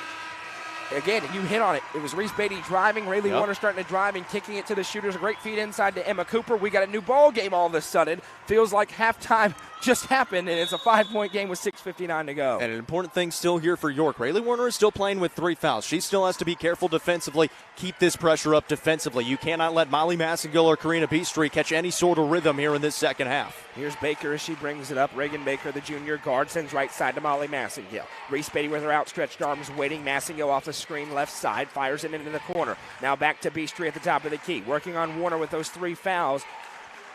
again, you hit on it. It was Reese Beaty driving, Rayleigh Warner starting to drive and kicking it to the shooters. A great feed inside to Emma Cooper. We got a new ball game all of a sudden. Feels like halftime just happened, and it's a 5-point game with 6:59 to go. And an important thing still here for York. Rayleigh Warner is still playing with 3 fouls. She still has to be careful defensively. Keep this pressure up defensively. You cannot let Molly Massingale or Karina Beastry catch any sort of rhythm here in this second half. Here's Baker as she brings it up. Reagan Baker, the junior guard, sends right side to Molly Massingale. Reese Beaty with her outstretched arms waiting. Massingale off the screen left side, fires it into the corner. Now back to Beastry at the top of the key. Working on Warner with those 3 fouls.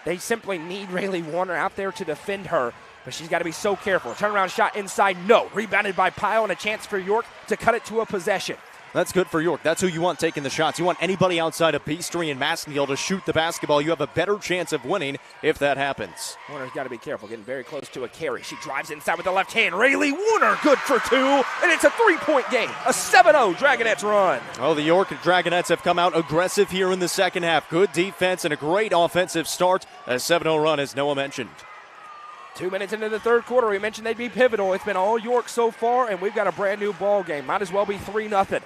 They simply need Rayleigh Warner out there to defend her, but she's got to be so careful. Turnaround shot inside, no. Rebounded by Pyle, and a chance for York to cut it to a possession. That's good for York. That's who you want taking the shots. You want anybody outside of Beastry and Massingale to shoot the basketball. You have a better chance of winning if that happens. Warner's got to be careful, getting very close to a carry. She drives inside with the left hand. Rayleigh Warner, good for 2, and it's a 3-point game. A 7-0 Dragonettes run. Oh, the York Dragonettes have come out aggressive here in the second half. Good defense and a great offensive start. A 7-0 run, as Noah mentioned. 2 minutes into the third quarter, we mentioned they'd be pivotal. It's been all York so far, and we've got a brand new ball game. Might as well be 3-0.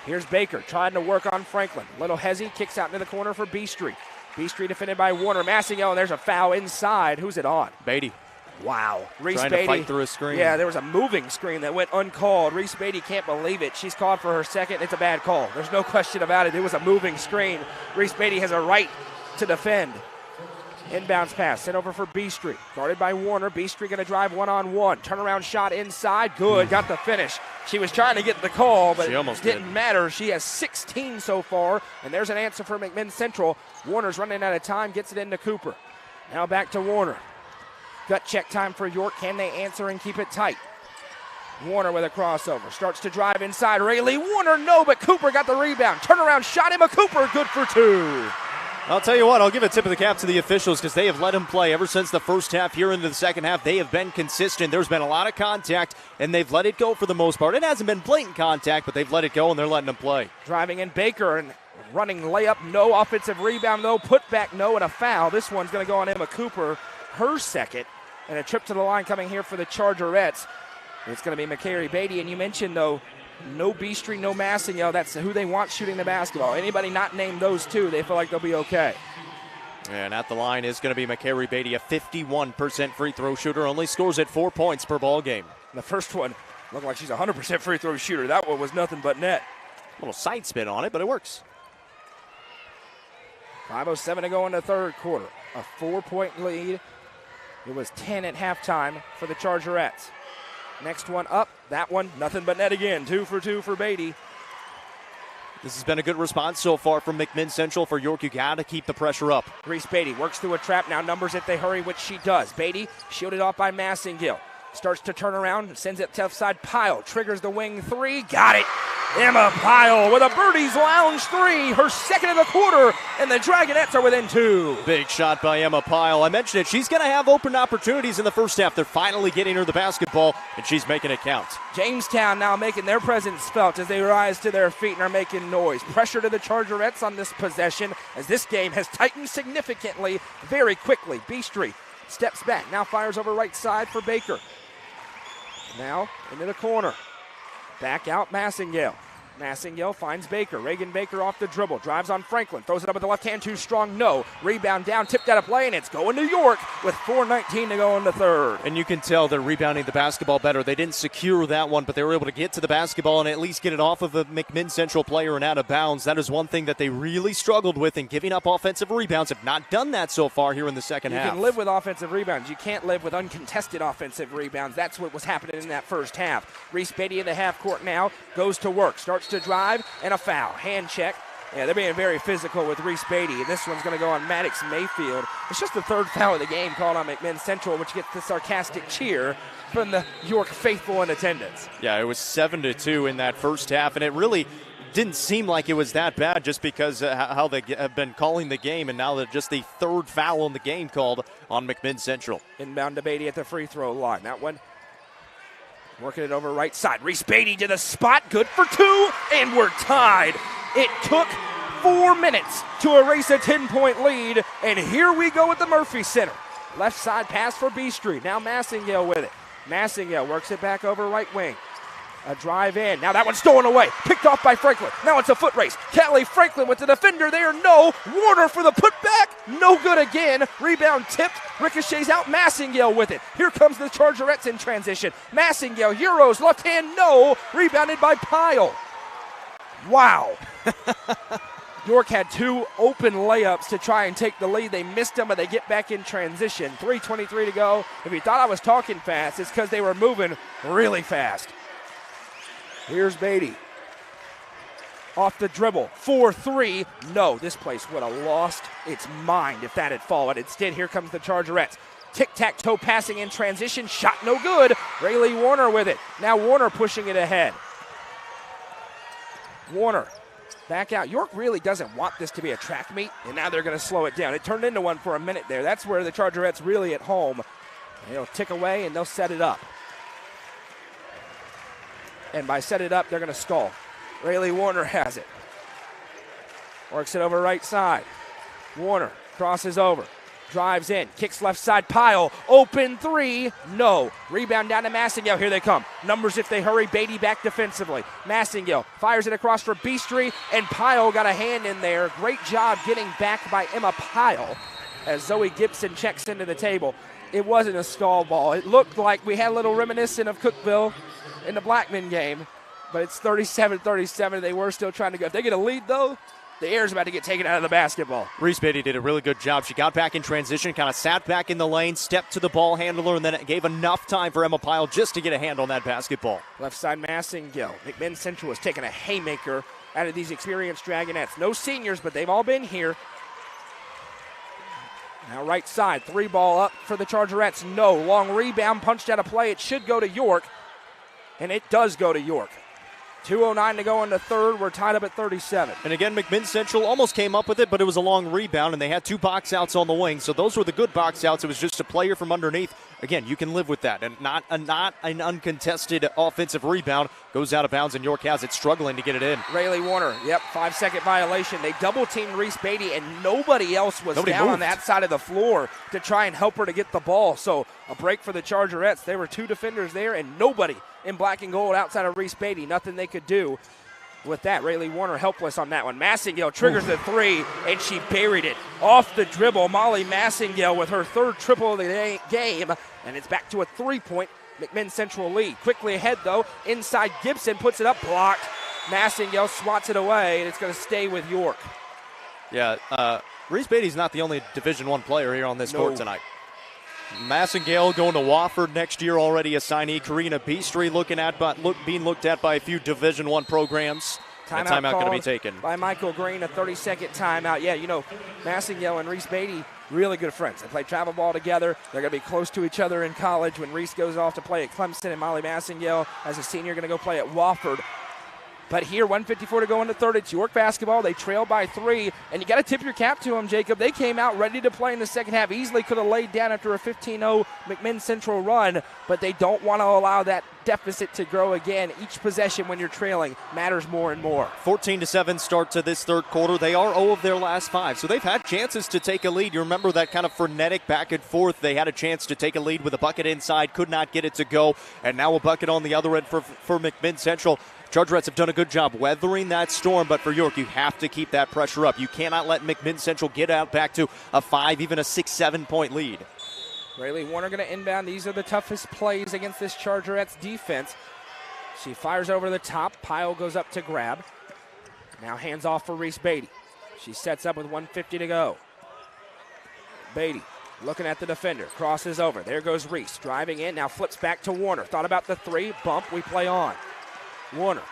Here's Baker trying to work on Franklin. Little hezzy, kicks out into the corner for Beastry. Beaty defended by Warner. Massingill, and there's a foul inside. Who's it on? Beaty. Wow. Reese Trying Beaty. to fight through a screen. Yeah, there was a moving screen that went uncalled. Reese Beaty can't believe it. She's called for her second. It's a bad call. There's no question about it. It was a moving screen. Reese Beaty has a right to defend. Inbounds pass sent over for Beaty. Guarded by Warner. Beaty going to drive one-on-one. Turnaround shot inside. Good. Got the finish. She was trying to get the call, but it didn't matter. She has 16 so far, and there's an answer for McMinn Central. Warner's running out of time. Gets it into Cooper. Now back to Warner. Gut check time for York. Can they answer and keep it tight? Warner with a crossover. Starts to drive inside. Rayleigh Warner, no, but Cooper got the rebound. Turnaround shot. Emma Cooper, good for two. I'll tell you what, I'll give a tip of the cap to the officials because they have let him play ever since the first half here into the second half. They have been consistent. There's been a lot of contact, and they've let it go for the most part. It hasn't been blatant contact, but they've let it go, and they're letting him play. Driving in Baker and running layup, no. Offensive rebound, though. Put back, no, and a foul. This one's going to go on Emma Cooper, her second. And a trip to the line coming here for the Chargerettes. It's going to be McCary Beaty. And you mentioned, though, no Beaty, no Massingill. That's who they want shooting the basketball. Anybody not named those two, they feel like they'll be okay. And at the line is going to be McCary Beaty, a 51% free throw shooter. Only scores at 4 points per ball game. The first one looked like she's a 100% free throw shooter. That one was nothing but net. A little side spin on it, but it works. 5:07 to go in the third quarter. A 4-point lead. It was 10 at halftime for the Chargerettes. Next one up, that one, nothing but net again. 2 for 2 for Beaty. This has been a good response so far from McMinn Central. For York, you got to keep the pressure up. Reese Beaty works through a trap, now numbers if they hurry, which she does. Beaty shielded off by Massingill. Starts to turn around, sends it tough side. Pyle triggers the wing three, got it. Emma Pyle with a Birdie's Lounge three, her second of the quarter, and the Dragonettes are within 2. Big shot by Emma Pyle. I mentioned it. She's going to have open opportunities in the first half. They're finally getting her the basketball, and she's making it count. Jamestown now making their presence felt as they rise to their feet and are making noise. Pressure to the Chargerettes on this possession as this game has tightened significantly very quickly. Beaty steps back, now fires over right side for Baker. Now into the corner. Back out Massingill. Massingill finds Baker. Reagan Baker off the dribble. Drives on Franklin. Throws it up with the left hand. Too strong. No. Rebound down. Tipped out of play, and it's going to York with 4:19 to go in the third. And you can tell they're rebounding the basketball better. They didn't secure that one, but they were able to get to the basketball and at least get it off of a McMinn Central player and out of bounds. That is one thing that they really struggled with in giving up offensive rebounds. Have not done that so far here in the second half. You can live with offensive rebounds. You can't live with uncontested offensive rebounds. That's what was happening in that first half. Reese Beaty in the half court now. Goes to work. Starts to drive. And a foul. Hand check. Yeah, they're being very physical with Reese Beaty. And this one's going to go on Maddox Mayfield. It's just the third foul of the game called on McMinn Central, which gets the sarcastic cheer from the York faithful in attendance. Yeah, it was 7-2 in that first half, and it really didn't seem like it was that bad just because how they have been calling the game, and now that just the third foul in the game called on McMinn Central. Inbound to Beaty at the free throw line. That one working it over right side. Reese Beaty to the spot. Good for 2, and we're tied. It took 4 minutes to erase a 10-point lead, and here we go at the Murphy Center. Left side pass for Beaty. Now Massingill with it. Massingill works it back over right wing. A drive in. Now that one's stolen away. Picked off by Franklin. Now it's a foot race. Kelly Franklin with the defender there. No. Warner for the putback. No good again. Rebound tipped. Ricochets out. Massingill with it. Here comes the Chargerettes in transition. Massingill. Euros. Left hand. No. Rebounded by Pyle. Wow. York had 2 open layups to try and take the lead. They missed them, but they get back in transition. 3:23 to go. If you thought I was talking fast, it's because they were moving really fast. Here's Beaty. Off the dribble. 4-3. No, this place would have lost its mind if that had fallen. Instead, here comes the Chargerettes. Tic-tac-toe passing in transition. Shot no good. Rayleigh Warner with it. Now Warner pushing it ahead. Warner back out. York really doesn't want this to be a track meet, and now they're going to slow it down. It turned into one for a minute there. That's where the Chargerettes really at home. They'll tick away, and they'll set it up. And by set it up, they're going to stall. Rayleigh Warner has it. Works it over right side. Warner crosses over. drives in, kicks left side, Pyle, open three, no. Rebound down to Massengill, here they come. Numbers if they hurry, Beaty back defensively. Massengill fires it across for Beastry, and Pyle got a hand in there. Great job getting back by Emma Pyle as Zoe Gibson checks into the table. It wasn't a stall ball. It looked like we had a little reminiscent of Cookville in the Blackman game, but it's 37-37. They were still trying to go. If they get a lead, though, the air's about to get taken out of the basketball. Reese Beaty did a really good job. She got back in transition, kind of sat back in the lane, stepped to the ball handler, and then it gave enough time for Emma Pyle just to get a hand on that basketball. Left side Massengill. McMinn Central was taking a haymaker out of these experienced Dragonettes. No seniors, but they've all been here. Now right side, three ball up for the Chargerettes. No, long rebound, punched out of play. It should go to York, and it does go to York. 2:09 to go in the third. We're tied up at 37. And again, McMinn Central almost came up with it, but it was a long rebound, and they had two box outs on the wing. So those were the good box outs. It was just a player from underneath. Again, you can live with that. And not an uncontested offensive rebound. Goes out of bounds, and York has it, struggling to get it in. Rayleigh Warner, 5-second violation. They double-teamed Reese Beaty, and nobody else was down on that side of the floor to try and help her to get the ball. So a break for the Chargerettes. There were two defenders there, and nobody in black and gold outside of Reese Beaty. Nothing they could do with that. Rayleigh Warner helpless on that one. Massengill triggers the three, and she buried it off the dribble. Molly Massengill with her third triple of the game, and it's back to a three-point McMinn Central lead. Quickly ahead, though. Inside Gibson puts it up, blocked. Massengill swats it away, and it's going to stay with York. Yeah, Reese Beaty's not the only Division I player here on this court tonight. Massengale going to Wofford next year, already a signee. Karina Beastry being looked at by a few Division I programs. Timeout going to be taken by Michael Green, a 30-second timeout. Yeah, you know, Massengale and Reese Beaty, really good friends. They play travel ball together. They're going to be close to each other in college. When Reese goes off to play at Clemson, and Molly Massengale, as a senior, going to go play at Wofford. But here, 1:54 to go in the third. It's York basketball. They trail by 3, and you got to tip your cap to them, Jacob. They came out ready to play in the second half. Easily could have laid down after a 15-0 McMinn Central run, but they don't want to allow that deficit to grow again. Each possession when you're trailing matters more and more. 14-7 start to this third quarter. They are 0 of their last 5, so they've had chances to take a lead. You remember that kind of frenetic back and forth. They had a chance to take a lead with a bucket inside, could not get it to go, and now a bucket on the other end for McMinn Central. Chargerettes have done a good job weathering that storm, but for York, you have to keep that pressure up. You cannot let McMinn Central get out back to a 5, even a 6-7 point lead. Rayleigh Warner going to inbound. These are the toughest plays against this Chargerettes defense. She fires over the top. Pyle goes up to grab. Now hands off for Reese Beaty. She sets up with 1:50 to go. Beaty looking at the defender. Crosses over. There goes Reese. Driving in. Now flips back to Warner. Thought about the 3. Bump. We play on. Warner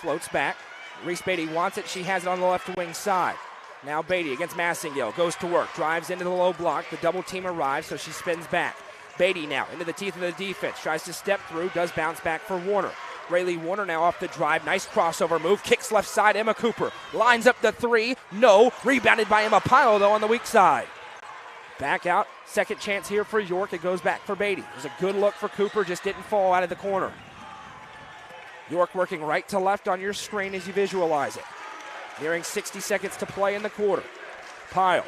floats back. Reese Beaty wants it. She has it on the left wing side. Now Beaty against Massengill. Goes to work. Drives into the low block. The double team arrives, so she spins back. Beaty now into the teeth of the defense. Tries to step through. Does bounce back for Warner. Rayleigh Warner now off the drive. Nice crossover move. Kicks left side. Emma Cooper lines up the 3. No. Rebounded by Emma Pyle, though, on the weak side. Back out. Second chance here for York. It goes back for Beaty. It was a good look for Cooper. Just didn't fall out of the corner. York working right to left on your screen as you visualize it. Nearing 60 seconds to play in the quarter. Pyle.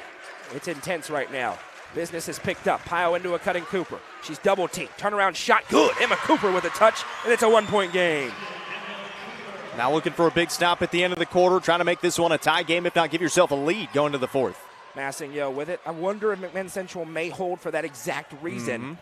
It's intense right now. Business is picked up. Pyle into a cutting Cooper. She's double teamed. Turnaround shot. Good. Emma Cooper with a touch, and it's a 1-point game. Now looking for a big stop at the end of the quarter, trying to make this one a tie game, if not give yourself a lead going to the fourth. Massengill with it. I wonder if McMinn Central may hold for that exact reason. Mm-hmm.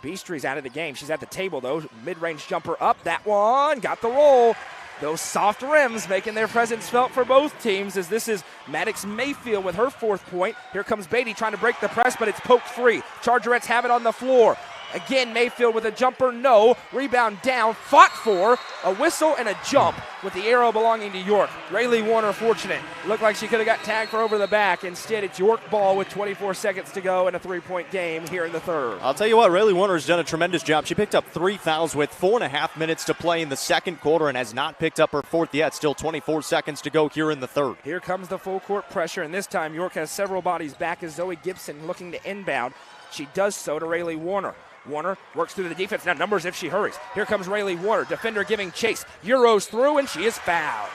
Beastry's out of the game. She's at the table, though. Mid-range jumper up. That one got the roll. Those soft rims making their presence felt for both teams, as this is Maddox Mayfield with her 4th point. Here comes Beaty trying to break the press, but it's poked free. Chargerettes have it on the floor. Again, Mayfield with a jumper, no. Rebound down, fought for, a whistle and a jump with the arrow belonging to York. Rayleigh Warner fortunate. Looked like she could have got tagged for over the back. Instead, it's York ball with 24 seconds to go in a 3-point game here in the third. I'll tell you what, Rayleigh Warner has done a tremendous job. She picked up 3 fouls with 4.5 minutes to play in the second quarter and has not picked up her 4th yet. Still 24 seconds to go here in the third. Here comes the full court pressure, and this time York has several bodies back as Zoe Gibson looking to inbound. She does so to Rayleigh Warner. Warner works through the defense. Now numbers if she hurries. Here comes Rayleigh Warner. Defender giving chase. Euros through, and she is fouled.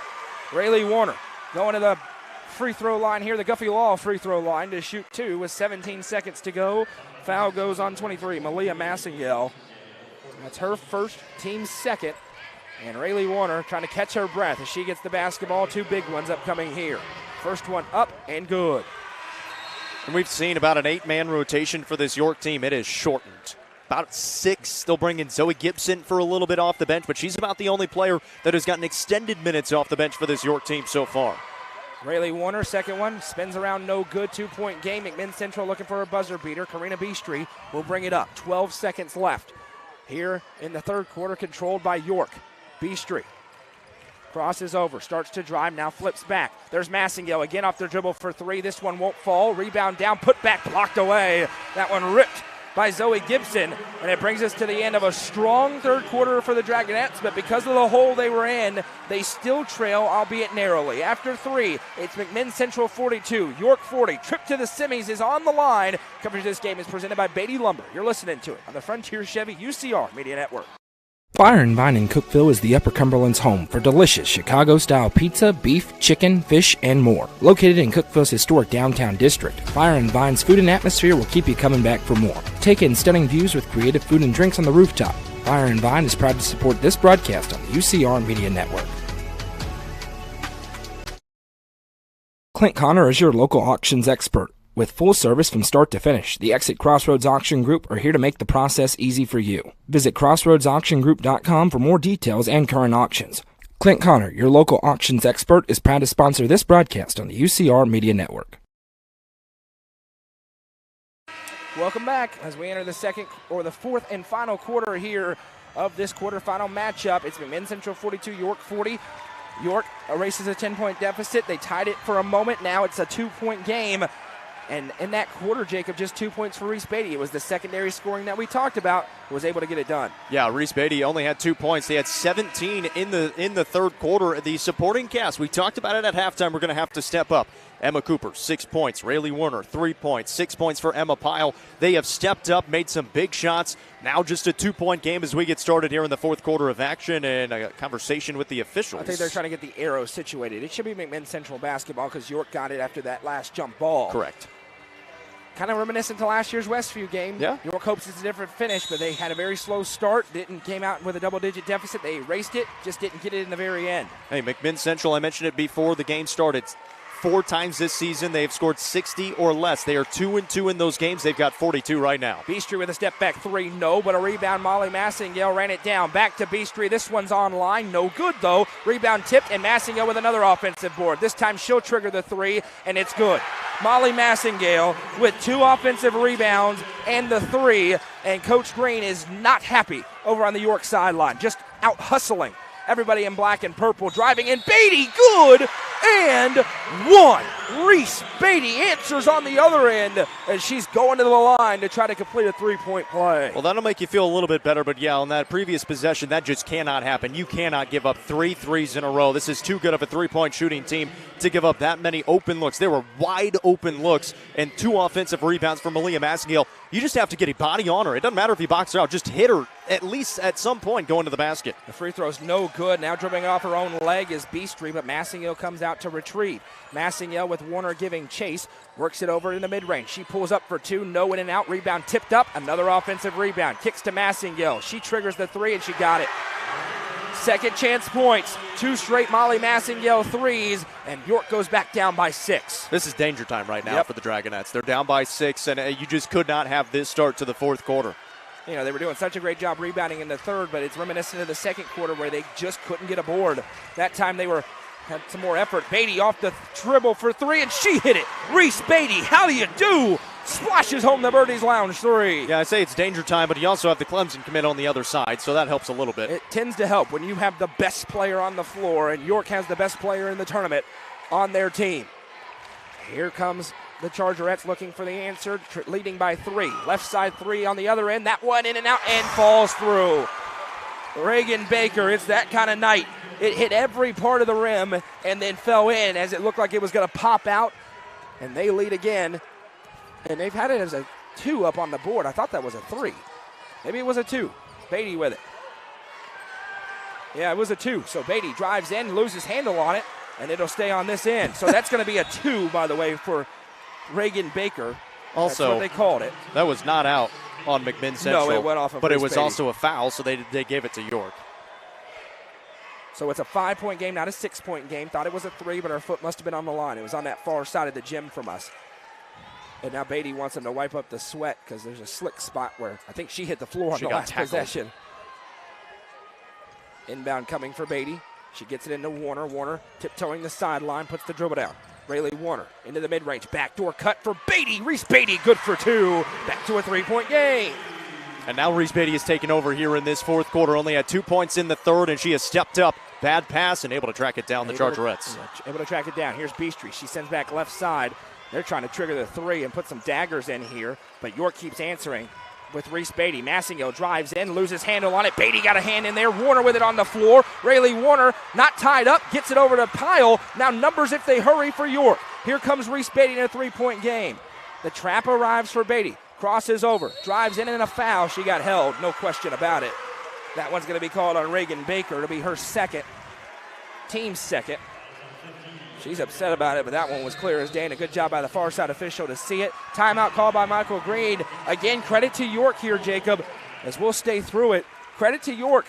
Rayleigh Warner going to the free throw line here, the Guffey Law free throw line to shoot 2 with 17 seconds to go. Foul goes on 23, Malia Massengale. That's her first, team's second. And Rayleigh Warner trying to catch her breath as she gets the basketball. 2 big ones upcoming here. First one up and good. And we've seen about an 8-man rotation for this York team. It is shortened. About 6. They'll bring in Zoe Gibson for a little bit off the bench, but she's about the only player that has gotten extended minutes off the bench for this York team so far. Rayleigh Warner, second one, spins around, no good, 2-point game. McMinn Central looking for a buzzer beater. Karina Beastry will bring it up. 12 seconds left here in the third quarter, controlled by York. Beastry crosses over, starts to drive, now flips back. There's Massengale again off the dribble for 3. This one won't fall. Rebound down, put back, blocked away. That one ripped by Zoe Gibson, and it brings us to the end of a strong third quarter for the Dragonettes, but because of the hole they were in, they still trail, albeit narrowly. After 3, it's McMinn Central 42, York 40. Trip to the semis is on the line. Coverage of this game is presented by Beaty Lumber. You're listening to it on the Frontier Chevy UCR Media Network. Fire and Vine in Cookeville is the Upper Cumberland's home for delicious Chicago-style pizza, beef, chicken, fish, and more. Located in Cookeville's historic downtown district, Fire and Vine's food and atmosphere will keep you coming back for more. Take in stunning views with creative food and drinks on the rooftop. Fire and Vine is proud to support this broadcast on the UCR Media Network. Clint Connor is your local auctions expert. With full service from start to finish, the Exit Crossroads Auction Group are here to make the process easy for you. Visit crossroadsauctiongroup.com for more details and current auctions. Clint Connor, your local auctions expert, is proud to sponsor this broadcast on the UCR Media Network. Welcome back as we enter the fourth and final quarter here of this quarterfinal matchup. It's McMinn Central 42, York 40. York erases a 10-point deficit. They tied it for a moment. Now it's a 2-point game. And in that quarter, Jacob, just 2 points for Reese Beatty. It was the secondary scoring that we talked about, was able to get it done. Yeah, Reese Beatty only had 2 points. They had 17 in the third quarter. The supporting cast, we talked about it at halftime, we're going to have to step up. Emma Cooper, 6 points. Rayleigh Warner, 3 points. 6 points for Emma Pyle. They have stepped up, made some big shots. Now just a 2-point game as we get started here in the fourth quarter of action, and a conversation with the officials. I think they're trying to get the arrow situated. It should be McMinn Central basketball because York got it after that last jump ball. Correct. Kind of reminiscent to last year's Westview game. Yeah. York hopes it's a different finish, but they had a very slow start. Came out with a double-digit deficit. They erased it, just didn't get it in the very end. Hey, McMinn Central, I mentioned it before the game started. 4 times this season they've scored 60 or less. They are 2-2 in those games. They've got 42 right now. Beastry with a step back 3, no, but a rebound. Molly Massengale ran it down. Back to Beastry. This one's online. No good, though. Rebound tipped, and Massengale with another offensive board. This time she'll trigger the 3, and it's good. Molly Massengale with 2 offensive rebounds and the 3, and Coach Green is not happy over on the York sideline. Just out hustling everybody in black and purple, driving in. Beatty, good, and 1. Reese Beatty answers on the other end as she's going to the line to try to complete a 3-point play. Well, that'll make you feel a little bit better, but yeah, on that previous possession, that just cannot happen. You cannot give up 3 threes in a row. This is too good of a 3-point shooting team to give up that many open looks. There were wide open looks and 2 offensive rebounds from Malia Massengale. You just have to get a body on her. It doesn't matter if you box her out. Just hit her at least at some point going to the basket. The free throw's no good. Now dribbling off her own leg is Beastry, but Massengale comes out to retrieve. Massengale with Warner giving chase. Works it over in the mid-range. She pulls up for 2. No in and out. Rebound tipped up. Another offensive rebound. Kicks to Massengale. She triggers the 3, and she got it. Second chance points. 2 straight Molly Massengale 3s, and York goes back down by 6. This is danger time right now for the Dragonettes. They're down by 6, and you just could not have this start to the fourth quarter. You know, they were doing such a great job rebounding in the third, but it's reminiscent of the second quarter where they just couldn't get a board. That time they had some more effort. Beatty off the dribble for 3, and she hit it. Reese Beatty, how do you do? Splashes home the Birdies Lounge 3. Yeah, I say it's danger time, but you also have the Clemson commit on the other side, so that helps a little bit. It tends to help when you have the best player on the floor, and York has the best player in the tournament on their team. Here comes the Chargerettes looking for the answer, leading by 3. Left side 3 on the other end. That one in and out and falls through. Reagan Baker, it's that kind of night. It hit every part of the rim and then fell in as it looked like it was going to pop out. And they lead again. And they've had it as a 2 up on the board. I thought that was a 3. Maybe it was a 2. Beatty with it. Yeah, it was a 2. So Beatty drives in, loses handle on it. and it'll stay on this end. So that's going to be a 2, by the way, for Reagan Baker. Also, that's what they called it. That was not out on McMinn Central. No, it went off of but Reese it was Beaty. also a foul, so they gave it to York. So it's a 5-point game, not a 6-point game. Thought it was a 3, but her foot must have been on the line. It was on that far side of the gym from us. And now Beaty wants him to wipe up the sweat because there's a slick spot where I think she hit the floor on the last possession. Inbound coming for Beaty. She gets it into Warner. Warner tiptoeing the sideline, puts the dribble down. Rayleigh Warner into the mid-range. Backdoor cut for Beaty. Reese Beaty, good for 2. Back to a 3-point game. And now Reese Beaty has taken over here in this fourth quarter. Only had 2 points in the third, and she has stepped up. Bad pass and able to track it down, the Chargerettes. Able to track it down. Here's Beastry. She sends back left side. They're trying to trigger the 3 and put some daggers in here, but York keeps answering with Reese Beaty. Massingill drives in, loses handle on it. Beaty got a hand in there. Warner with it on the floor. Rayleigh Warner not tied up, gets it over to Pyle. Now numbers if they hurry for York. Here comes Reese Beaty in a 3-point game. The trap arrives for Beaty. Crosses over, drives in and a foul. She got held, no question about it. That one's going to be called on Reagan Baker. It'll be her second, team's second. She's upset about it, but that one was clear as day, and a good job by the far side official to see it. Timeout called by Michael Green. Again, credit to York here, Jacob, as we'll stay through it. Credit to York.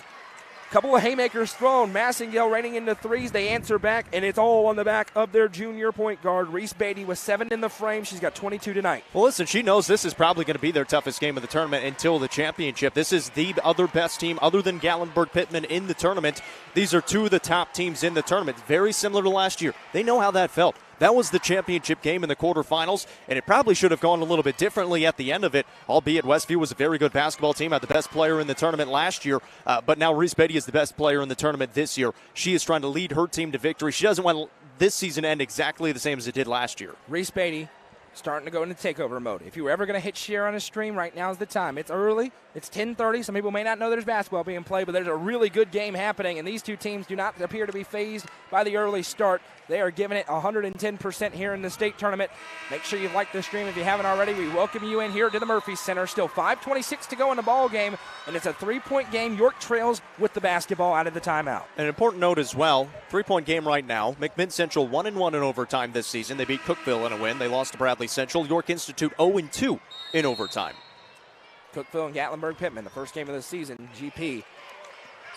Couple of haymakers thrown. Massingill raining into 3s. They answer back, and it's all on the back of their junior point guard. Reese Beaty with 7 in the frame. She's got 22 tonight. Well, listen, she knows this is probably going to be their toughest game of the tournament until the championship. This is the other best team other than Gatlinburg-Pittman in the tournament. These are 2 of the top teams in the tournament. Very similar to last year. They know how that felt. That was the championship game in the quarterfinals, and it probably should have gone a little bit differently at the end of it, albeit Westview was a very good basketball team, had the best player in the tournament last year, but now Reese Beaty is the best player in the tournament this year. She is trying to lead her team to victory. She doesn't want this season to end exactly the same as it did last year. Reese Beaty starting to go into takeover mode. If you were ever going to hit share on a stream, right now is the time. It's early. It's 10:30. Some people may not know there's basketball being played, but there's a really good game happening, and these two teams do not appear to be fazed by the early start. They are giving it 110% here in the state tournament. Make sure you like the stream if you haven't already. We welcome you in here to the Murphy Center. Still 5:26 to go in the ball game, and it's a 3-point game. York trails with the basketball out of the timeout. An important note as well, 3-point game right now. McMinn Central 1-1 in overtime this season. They beat Cookeville in a win. They lost to Bradley Central. York Institute 0-2 in overtime. Cookeville and Gatlinburg-Pittman, the first game of the season, GP.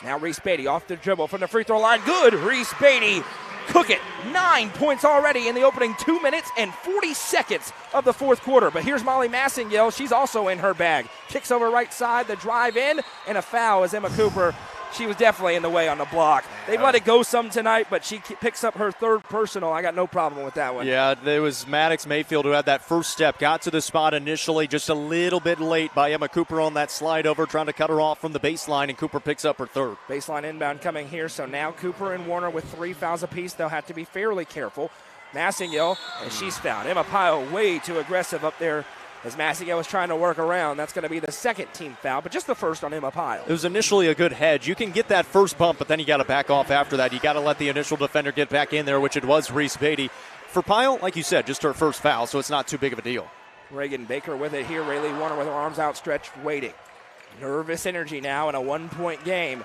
Now Reese Beaty off the dribble from the free throw line. Good, Reese Beaty. Cook it. 9 points already in the opening 2 minutes and 40 seconds of the fourth quarter. But here's Molly Massingill. She's also in her bag. Kicks over right side, the drive in, and a foul as Emma Cooper. She was definitely in the way on the block. They've let it go some tonight, but she picks up her third personal. I got no problem with that one. Yeah, there was Maddox Mayfield who had that first step, got to the spot initially, just a little bit late by Emma Cooper on that slide over, trying to cut her off from the baseline, and Cooper picks up her third. Baseline inbound coming here, so now Cooper and Warner with 3 fouls apiece. They'll have to be fairly careful. Massingill, and she's fouled. Emma Pyle way too aggressive up there as Massingill was trying to work around. That's going to be the second team foul, but just the first on Emma Pyle. It was initially a good hedge. You can get that first bump, but then you got to back off after that. You got to let the initial defender get back in there, which it was Reese Beaty. For Pyle, like you said, just her first foul, so it's not too big of a deal. Reagan Baker with it here. Rayleigh Warner with her arms outstretched, waiting. Nervous energy now in a 1-point game.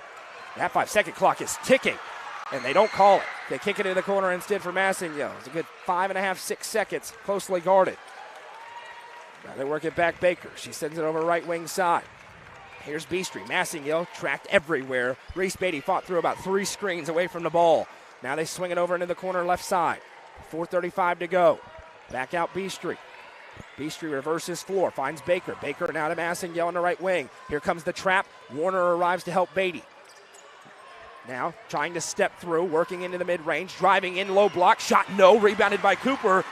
That 5-second clock is ticking, and they don't call it. They kick it in the corner instead for Massingill. It's a good 5.5, 6 seconds, closely guarded. Now they work it back Baker. She sends it over right wing side. Here's Beastry. Massingill tracked everywhere. Reese Beaty fought through about 3 screens away from the ball. Now they swing it over into the corner left side. 4:35 to go. Back out Beastry. Beastry reverses floor. Finds Baker. Baker now to Massingill on the right wing. Here comes the trap. Warner arrives to help Beaty. Now trying to step through. Working into the mid-range. Driving in low block. Shot no. Rebounded by Cooper.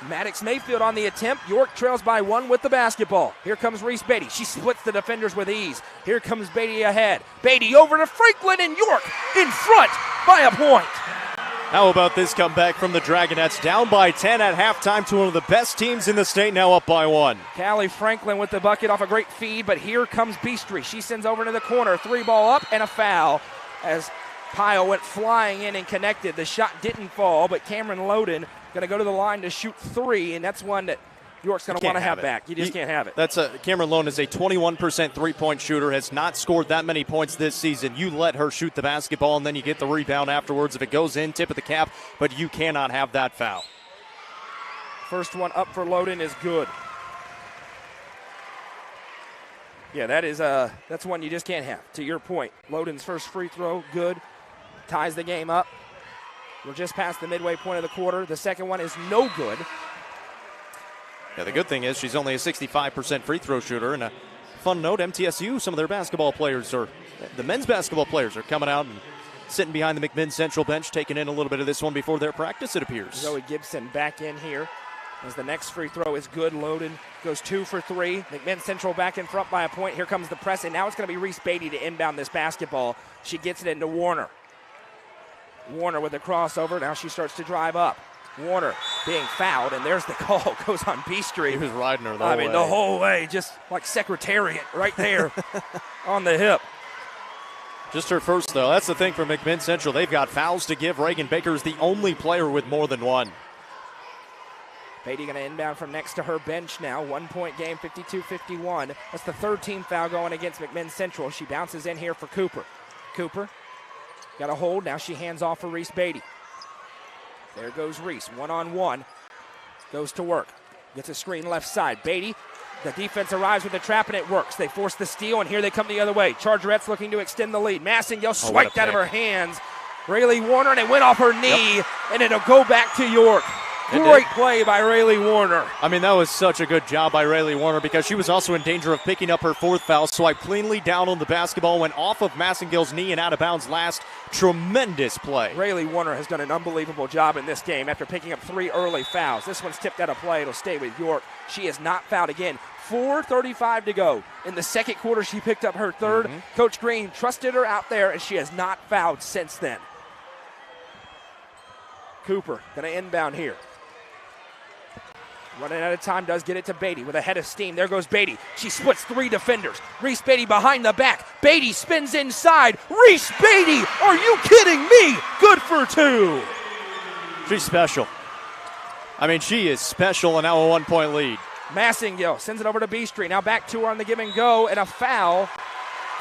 Maddox Mayfield on the attempt. York trails by 1 with the basketball. Here comes Reese Beaty. She splits the defenders with ease. Here comes Beaty ahead. Beaty over to Franklin, and York in front by a point. How about this comeback from the Dragonettes? Down by 10 at halftime to one of the best teams in the state, now up by 1. Callie Franklin with the bucket off a great feed, but here comes Beastry. She sends over to the corner. 3-ball up and a foul as Pyle went flying in and connected. The shot didn't fall, but Cameron Loden going to go to the line to shoot 3, and that's one that York's going to want to have back. You just can't have it. Cameron Lone is a 21% three-point shooter, has not scored that many points this season. You let her shoot the basketball, and then you get the rebound afterwards. If it goes in, tip of the cap, but you cannot have that foul. First one up for Loden is good. Yeah, that's one you just can't have. To your point, Loden's first free throw, good. Ties the game up. We're just past the midway point of the quarter. The second one is no good. Yeah, the good thing is she's only a 65% free throw shooter. And a fun note, MTSU, some of their basketball players, the men's basketball players, are coming out and sitting behind the McMinn Central bench, taking in a little bit of this one before their practice, it appears. Zoe Gibson back in here as the next free throw is good. Loden goes 2 for 3. McMinn Central back in front by a point. Here comes the press, and now it's going to be Reese Beaty to inbound this basketball. She gets it into Warner. Warner with a crossover. Now she starts to drive up. Warner being fouled, and there's the call. Goes on B Street. He was riding her the whole way. The whole way, just like Secretariat right there on the hip. Just her first, though. That's the thing for McMinn Central. They've got fouls to give. Reagan Baker is the only player with more than one. Beaty going to inbound from next to her bench now. 1 point game, 52-51. That's the third team foul going against McMinn Central. She bounces in here for Cooper. Cooper got a hold. Now she hands off for Reese Beaty. There goes Reese. 1-on-1. Goes to work. Gets a screen left side. Beaty, the defense arrives with the trap, and it works. They force the steal, and here they come the other way. Chargerettes looking to extend the lead. Massingale swiped out of her hands. Rayleigh Warner, and it went off her knee, and it'll go back to York. Great play by Rayleigh Warner. I mean, that was such a good job by Rayleigh Warner because she was also in danger of picking up her fourth foul. Swiped cleanly down on the basketball, went off of Massingale's knee and out of bounds last. Tremendous play. Rayleigh Warner has done an unbelievable job in this game after picking up 3 early fouls. This one's tipped out of play. It'll stay with York. She is not fouled again. 4:35 to go. In the second quarter, she picked up her third. Coach Green trusted her out there, and she has not fouled since then. Cooper going to inbound here. Running out of time, does get it to Beaty with a head of steam. There goes Beaty. She splits 3 defenders. Reese Beaty behind the back. Beaty spins inside. Reese Beaty, are you kidding me? Good for 2. She's special. I mean, she is special, and now a 1 point lead. Massingale sends it over to B Street. Now back to her on the give and go, and a foul.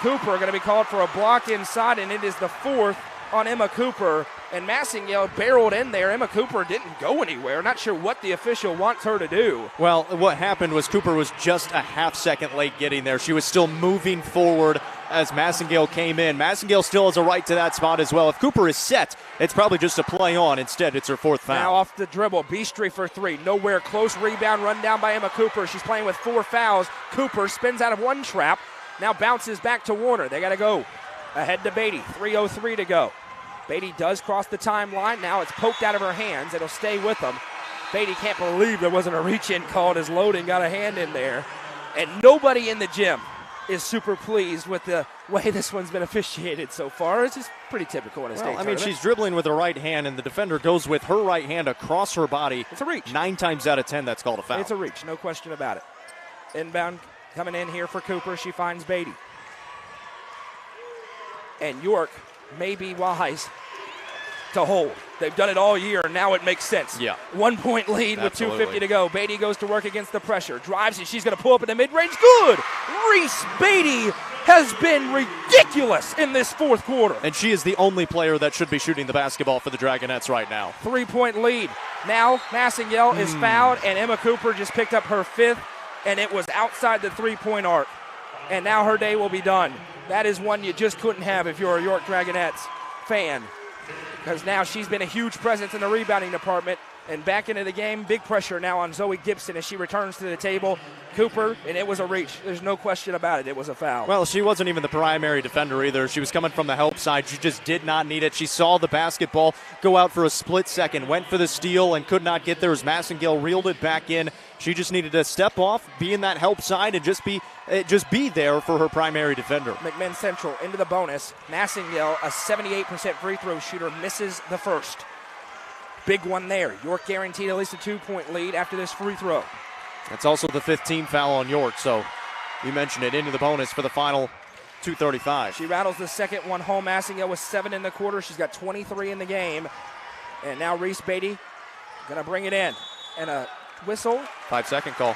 Cooper going to be called for a block inside, and it is the 4th on Emma Cooper. And Massingale barreled in there. Emma Cooper didn't go anywhere. Not sure what the official wants her to do. Well, what happened was Cooper was just a half second late getting there. She was still moving forward as Massingale came in. Massingale still has a right to that spot as well. If Cooper is set, it's probably just a play on. Instead, it's her 4th foul. Now off the dribble. B Street for 3. Nowhere close. Rebound run down by Emma Cooper. She's playing with 4 fouls. Cooper spins out of one trap. Now bounces back to Warner. They got to go. Ahead to Beaty. 3:03 to go. Beaty does cross the timeline. Now it's poked out of her hands. It'll stay with them. Beaty can't believe there wasn't a reach-in called as Loden got a hand in there. And nobody in the gym is super pleased with the way this one's been officiated so far. It's just pretty typical in a state tournament. I mean, she's dribbling with her right hand, and the defender goes with her right hand across her body. It's a reach. 9 times out of 10, that's called a foul. It's a reach, no question about it. Inbound coming in here for Cooper. She finds Beaty. And York may be wise to hold. They've done it all year, and now it makes sense. Yeah. 1 point lead Absolutely. with 2:50 to go. Beaty goes to work against the pressure. Drives it. She's going to pull up in the mid-range. Good! Reese Beaty has been ridiculous in this 4th quarter. And she is the only player that should be shooting the basketball for the Dragonettes right now. 3-point lead. Now Massingale is fouled, and Emma Cooper just picked up her 5th, and it was outside the 3-point arc. And now her day will be done. That is one you just couldn't have if you're a York Dragonettes fan, because now she's been a huge presence in the rebounding department. And back into the game, big pressure now on Zoe Gibson as she returns to the table. Cooper, and it was a reach. There's no question about it. It was a foul. Well, she wasn't even the primary defender either. She was coming from the help side. She just did not need it. She saw the basketball go out for a split second, went for the steal, and could not get there as Massingale reeled it back in. She just needed to step off, be in that help side, and just be there for her primary defender. McMinn Central into the bonus. Massingale, a 78% free throw shooter, misses the first. Big one there. York guaranteed at least a 2-point lead after this free throw. That's also the 15th foul on York, so you mentioned it, into the bonus for the final 2:35. She rattles the second one home. Massingale with 7 in the quarter. She's got 23 in the game. And now Reese Beaty going to bring it in. And a whistle. 5-second call.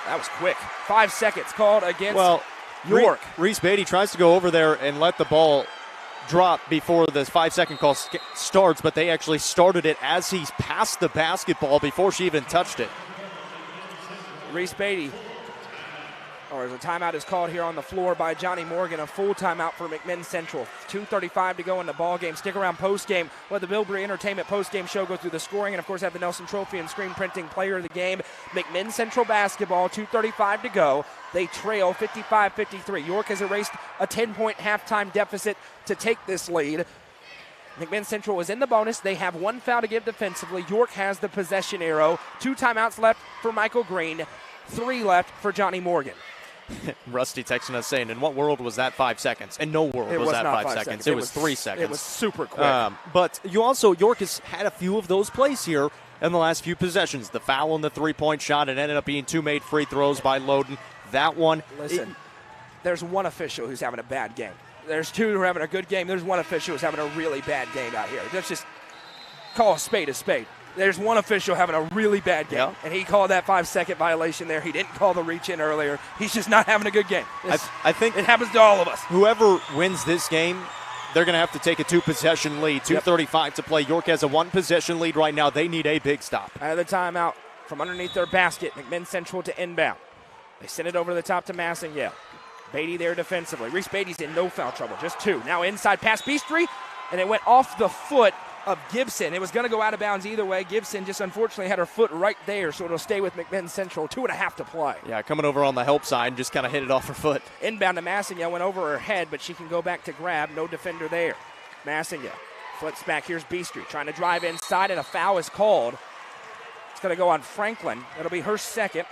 That was quick. 5 seconds called against York. Reese Beaty tries to go over there and let the ball drop before the 5-second call starts, but they actually started it as he passed the basketball before she even touched it. Reese Beaty, or as a timeout is called here on the floor by Johnny Morgan, a full timeout for McMinn Central. 2:35 to go in the ball game. Stick around post-game. Let the Bilbrey Entertainment post-game show go through the scoring, and of course have the Nelson Trophy and screen printing player of the game. McMinn Central basketball, 2:35 to go. They trail 55-53. York has erased a 10-point halftime deficit to take this lead. McMinn Central is in the bonus. They have one foul to give defensively. York has the possession arrow. 2 timeouts left for Michael Green. 3 left for Johnny Morgan. Rusty texting us saying, in what world was that 5 seconds? In no world was that 5 seconds. It was 3 seconds. It was super quick. But York has had a few of those plays here in the last few possessions. The foul on the 3-point shot, it ended up being 2 made free throws by Loden. That one. Listen, there's one official who's having a bad game. There's 2 who are having a good game. There's one official who's having a really bad game out here. Let's just call a spade a spade. There's one official having a really bad game, and he called that 5-second violation there. He didn't call the reach in earlier. He's just not having a good game. I think it happens to all of us. Whoever wins this game, they're going to have to take a 2-possession lead. 2:35 to play. York has a 1-possession lead right now. They need a big stop. Out of the timeout from underneath their basket, McMinn Central to inbound. They send it over the top to Massingale. Beaty there defensively. Reese Beatty's in no foul trouble, just 2. Now inside pass Beastry, and it went off the foot of Gibson. It was going to go out of bounds either way. Gibson just unfortunately had her foot right there, so it'll stay with McMinn Central. 2.5 to play. Yeah, coming over on the help side and just kind of hit it off her foot. Inbound to Massingale, went over her head, but she can go back to grab. No defender there. Massingale flips back. Here's Beastry trying to drive inside, and a foul is called. It's going to go on Franklin. It'll be her second.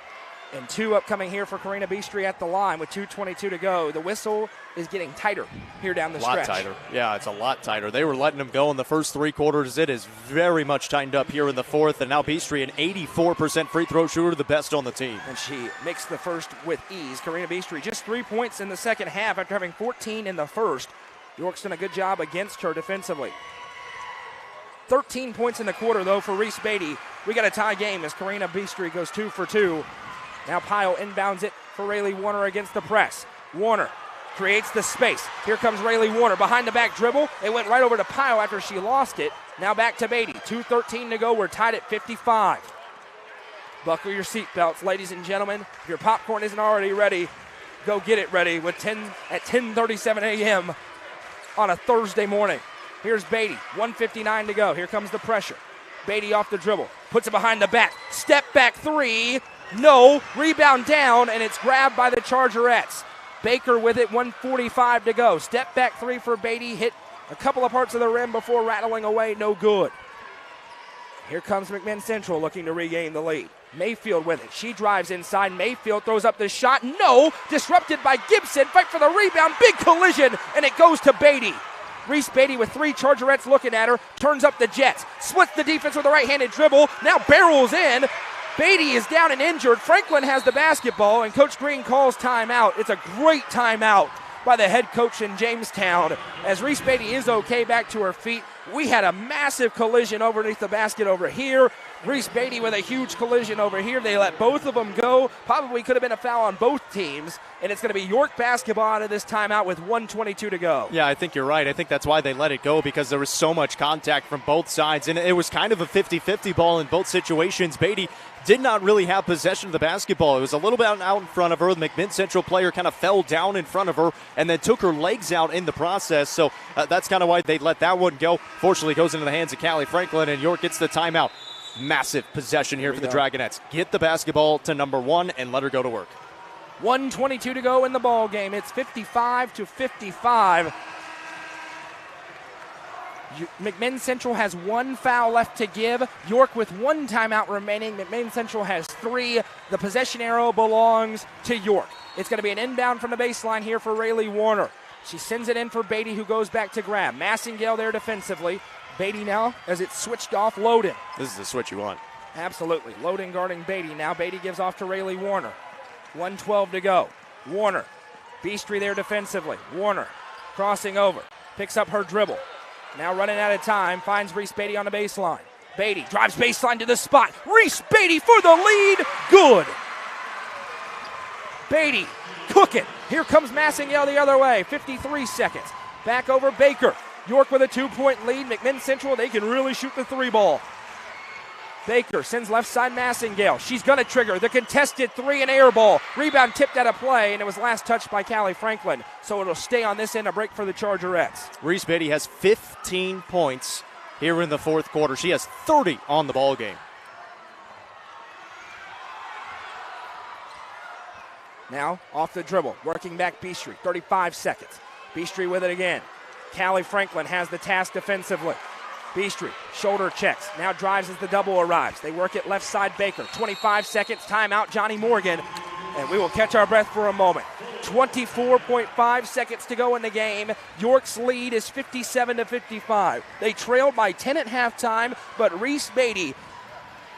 And 2 upcoming here for Karina Beastry at the line with 2:22 to go. The whistle is getting tighter here down the stretch. A lot tighter. Yeah, it's a lot tighter. They were letting them go in the first 3 quarters. It is very much tightened up here in the fourth. And now Beastry, an 84% free throw shooter, the best on the team. And she makes the first with ease. Karina Beastry just 3 points in the second half after having 14 in the first. York's done a good job against her defensively. 13 points in the quarter, though, for Reese Beaty. We got a tie game as Karina Beastry goes 2 for 2. Now Pyle inbounds it for Rayleigh Warner against the press. Warner creates the space. Here comes Rayleigh Warner. Behind the back dribble. It went right over to Pyle after she lost it. Now back to Beaty. 2:13 to go. We're tied at 55. Buckle your seatbelts, ladies and gentlemen. If your popcorn isn't already ready, go get it ready at 10:37 a.m. on a Thursday morning. Here's Beaty. 1:59 to go. Here comes the pressure. Beaty off the dribble. Puts it behind the back. Step back 3. No, rebound down, and it's grabbed by the Chargerettes. Baker with it, 1:45 to go. Step back 3 for Beaty, hit a couple of parts of the rim before rattling away, no good. Here comes McMinn Central looking to regain the lead. Mayfield with it. She drives inside. Mayfield throws up the shot. No, disrupted by Gibson. Fight for the rebound. Big collision, and it goes to Beaty. Reese Beaty with 3 Chargerettes looking at her. Turns up the Jets. Splits the defense with a right-handed dribble. Now barrels in. Beaty is down and injured. Franklin has the basketball, and Coach Green calls timeout. It's a great timeout by the head coach in Jamestown. As Reese Beaty is okay back to her feet, we had a massive collision underneath the basket over here. Reese Beaty with a huge collision over here. They let both of them go. Probably could have been a foul on both teams, and it's going to be York basketball out of this timeout with 1:22 to go. Yeah, I think you're right. I think that's why they let it go, because there was so much contact from both sides, and it was kind of a 50-50 ball in both situations. Beaty did not really have possession of the basketball. It was a little bit out in front of her. The McMinn Central player kind of fell down in front of her and then took her legs out in the process. So that's kind of why they let that one go. Fortunately, it goes into the hands of Callie Franklin, and York gets the timeout. Massive possession here for the Dragonettes. Get the basketball to number 1 and let her go to work. 1:22 to go in the ball game. It's 55-55. McMinn Central has 1 foul left to give. York with 1 timeout remaining. McMinn Central has 3. The possession arrow belongs to York. It's going to be an inbound from the baseline here for Rayleigh Warner. She sends it in for Beaty, who goes back to grab. Massingale there defensively. Beaty now, as it's switched off, Loden. This is the switch you want. Absolutely. Loden guarding Beaty. Now Beaty gives off to Rayleigh Warner. 1:12 to go. Warner. Beastry there defensively. Warner crossing over. Picks up her dribble. Now running out of time. Finds Reese Beaty on the baseline. Beaty drives baseline to the spot. Reese Beaty for the lead. Good. Beaty cooking. Here comes Massingale the other way. 53 seconds. Back over Baker. York with a 2-point lead. McMinn Central, they can really shoot the 3 ball. Baker sends left side Massingale. She's going to trigger the contested 3 and air ball. Rebound tipped out of play, and it was last touched by Callie Franklin. So it'll stay on this end, a break for the Chargerettes. Reese Beaty has 15 points here in the fourth quarter. She has 30 on the ball game. Now off the dribble, working back Beastry, 35 seconds. Beastry with it again. Callie Franklin has the task defensively. Beastry, shoulder checks, now drives as the double arrives. They work it left side Baker, 25 seconds, timeout Johnny Morgan, and we will catch our breath for a moment. 24.5 seconds to go in the game. York's lead is 57-55. They trailed by 10 at halftime, but Reese Beaty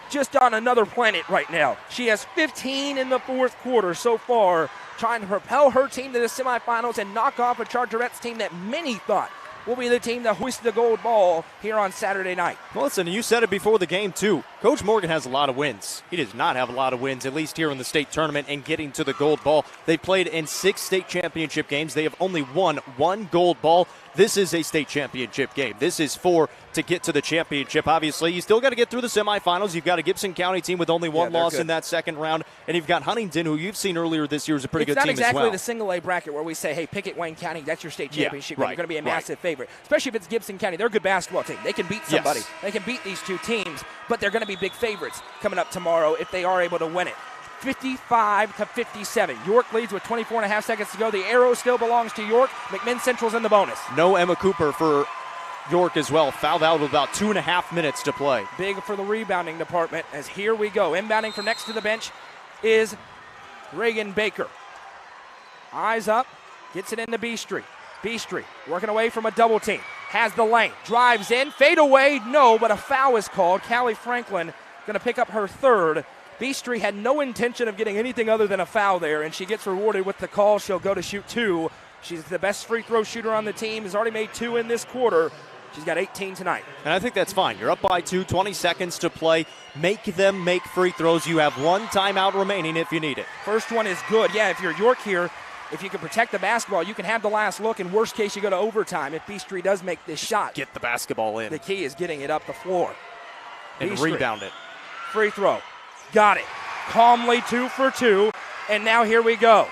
just on another planet right now. She has 15 in the fourth quarter so far, trying to propel her team to the semifinals and knock off a Chargerettes team that many thought will be the team that hoists the gold ball here on Saturday night. Well, listen, you said it before the game, too. Coach Morgan has a lot of wins. He does not have a lot of wins, at least here in the state tournament and getting to the gold ball. They played in 6 state championship games. They have only won 1 gold ball. This is a state championship game. This is to get to the championship. Obviously, you still got to get through the semifinals. You've got a Gibson County team with only 1 loss in that second round, and you've got Huntington, who you've seen earlier this year is a pretty good team as well. It's not exactly the single A bracket where we say, hey, pick it Wayne County, that's your state championship. You're going to be a massive favorite, especially if it's Gibson County. They're a good basketball team. They can beat somebody. Yes. They can beat these 2 teams, but they're going to be big favorites coming up tomorrow if they are able to win it. 55-57. York leads with 24.5 seconds to go. The arrow still belongs to York. McMinn Central's in the bonus. No Emma Cooper for York as well. Fouled out with about 2.5 minutes to play. Big for the rebounding department as here we go. Inbounding from next to the bench is Reagan Baker. Eyes up. Gets it into Beastry. Beastry working away from a double team. Has the lane. Drives in. Fade away. No, but a foul is called. Callie Franklin going to pick up her 3rd. Beastry had no intention of getting anything other than a foul there, and she gets rewarded with the call. She'll go to shoot 2. She's the best free throw shooter on the team, has already made 2 in this quarter. She's got 18 tonight. And I think that's fine. You're up by 2, 20 seconds to play. Make them make free throws. You have 1 timeout remaining if you need it. First one is good. Yeah, if you're York here, if you can protect the basketball, you can have the last look. In worst case, you go to overtime if Beastry does make this shot. Get the basketball in. The key is getting it up the floor. And Beastry. Rebound it. Free throw. Got it. Calmly 2 for 2. And now here we go.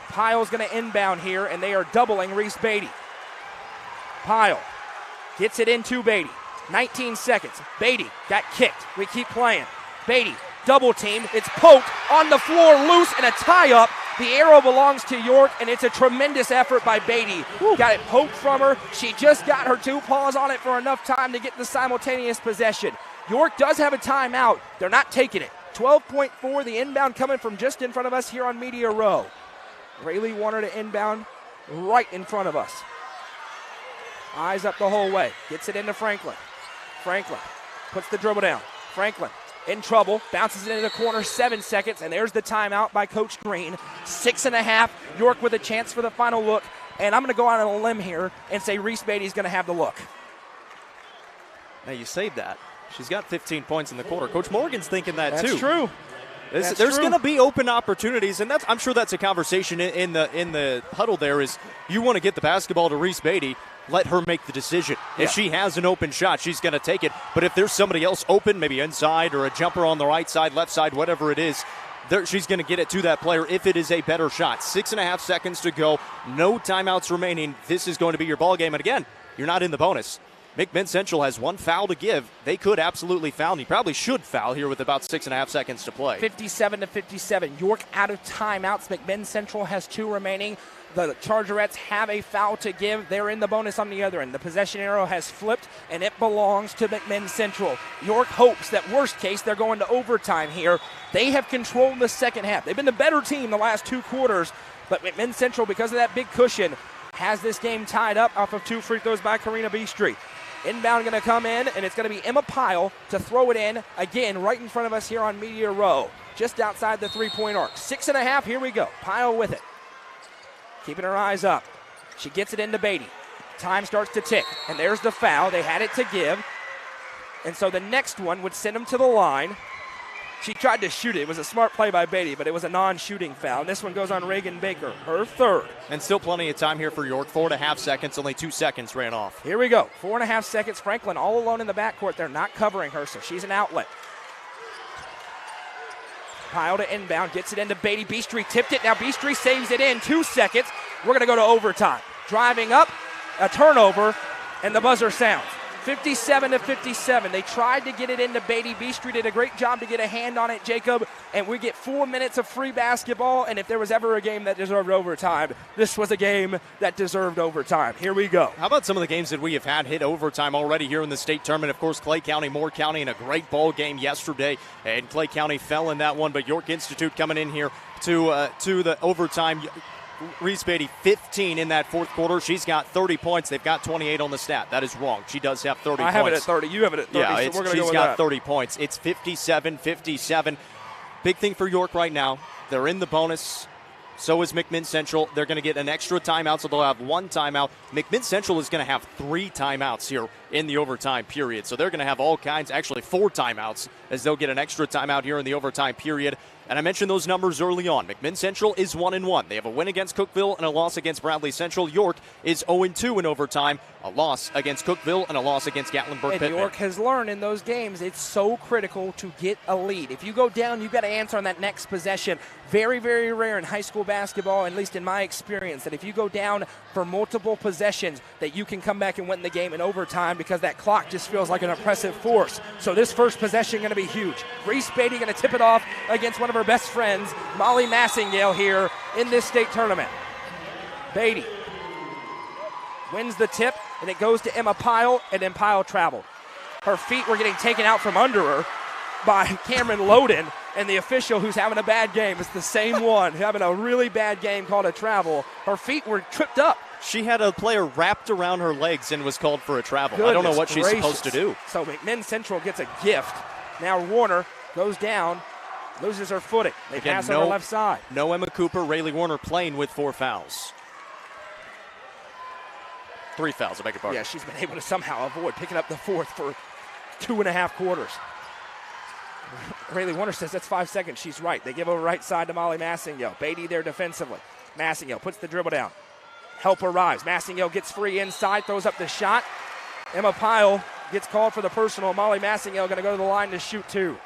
Pyle's going to inbound here, and they are doubling Reese Beaty. Pyle gets it into Beaty. 19 seconds. Beaty got kicked. We keep playing. Beaty, double team. It's poked on the floor, loose, and a tie-up. The arrow belongs to York, and it's a tremendous effort by Beaty. Got it poked from her. She just got her 2 paws on it for enough time to get the simultaneous possession. York does have a timeout. They're not taking it. 12.4, the inbound coming from just in front of us here on Media Row. Rayleigh wanted to inbound right in front of us. Eyes up the whole way. Gets it into Franklin. Franklin puts the dribble down. Franklin in trouble. Bounces it into the corner. 7 seconds. And there's the timeout by Coach Green. 6.5. York with a chance for the final look. And I'm going to go out on a limb here and say Reese Beatty's going to have the look. Now you saved that. She's got 15 points in the quarter. Coach Morgan's thinking that That's too. True. There's going to be open opportunities, and I'm sure that's a conversation in the huddle. There is you want to get the basketball to Reese Beaty, let her make the decision. Yeah. If she has an open shot, she's going to take it. But if there's somebody else open, maybe inside or a jumper on the right side, left side, whatever it is, she's going to get it to that player if it is a better shot. 6.5 seconds to go. No timeouts remaining. This is going to be your ball game. And again, you're not in the bonus. McMinn Central has 1 foul to give. They could absolutely foul, and you probably should foul here with about 6.5 seconds to play. 57-57. York out of timeouts. McMinn Central has 2 remaining. The Chargerettes have a foul to give. They're in the bonus on the other end. The possession arrow has flipped, and it belongs to McMinn Central. York hopes that worst case they're going to overtime here. They have controlled the second half. They've been the better team the last 2 quarters, but McMinn Central, because of that big cushion, has this game tied up off of 2 free throws by Karina Beastry. Inbound going to come in, and it's going to be Emma Pyle to throw it in, again, right in front of us here on Media Row, just outside the 3-point arc. 6.5, here we go. Pyle with it. Keeping her eyes up. She gets it into Beaty. Time starts to tick, and there's the foul. They had it to give. And so the next one would send them to the line. She tried to shoot it. It was a smart play by Beaty, but it was a non-shooting foul. And this one goes on Reagan Baker, her third. And still plenty of time here for York. 4.5 seconds, only 2 seconds ran off. Here we go. 4.5 seconds. Franklin all alone in the backcourt. They're not covering her, so she's an outlet. Pile to inbound, gets it into Beaty. Beastry tipped it. Now Beastry saves it in. 2 seconds. We're going to go to overtime. Driving up, a turnover, and the buzzer sounds. 57-57. They tried to get it into Beaty. Beastry did a great job to get a hand on it, Jacob, and we get 4 minutes of free basketball, and if there was ever a game that deserved overtime, this was a game that deserved overtime. Here we go. How about some of the games that we have had hit overtime already here in the state tournament? Of course, Clay County, Moore County in a great ball game yesterday, and Clay County fell in that one, but York Institute coming in here to the overtime. Reese Beaty, 15 in that fourth quarter. She's got 30 points. They've got 28 on the stat. That is wrong. She does have 30 points. I have it at 30. You have it at 30, yeah, so we're going to go with she's got that. 30 points. It's 57-57. Big thing for York right now. They're in the bonus. So is McMinn Central. They're going to get an extra timeout, so they'll have 1 timeout. McMinn Central is going to have 3 timeouts here in the overtime period. So they're going to have all kinds, actually 4 timeouts, as they'll get an extra timeout here in the overtime period. And I mentioned those numbers early on. McMinn Central is 1-1. They have a win against Cookeville and a loss against Bradley Central. York is 0-2 in overtime, a loss against Cookeville and a loss against Gatlinburg-Pittman. And York has learned in those games it's so critical to get a lead. If you go down, you've got to answer on that next possession. Very, very rare in high school basketball, at least in my experience, that if you go down for multiple possessions, that you can come back and win the game in overtime because that clock just feels like an oppressive force. So this first possession going to be huge. Reese Beaty going to tip it off against one of her best friends, Molly Massingale, here in this state tournament. Beaty wins the tip, and it goes to Emma Pyle, and then Pyle traveled. Her feet were getting taken out from under her by Cameron Loden, and the official who's having a bad game, it's the same one, having a really bad game called a travel. Her feet were tripped up. She had a player wrapped around her legs and was called for a travel. I don't know what she's supposed to do. So McMinn Central gets a gift. Now Warner goes down, loses her footing. They pass on the left side. No Emma Cooper, Rayleigh Warner playing with 4 fouls. 3 fouls, I beg your pardon. Yeah, she's been able to somehow avoid picking up the 4th for 2.5 quarters. Rayleigh Warner says that's 5 seconds. She's right. They give over right side to Molly Massingale. Beaty there defensively. Massingale puts the dribble down. Help arrives. Massingale gets free inside, throws up the shot. Emma Pyle gets called for the personal. Molly Massingale going to go to the line to shoot 2.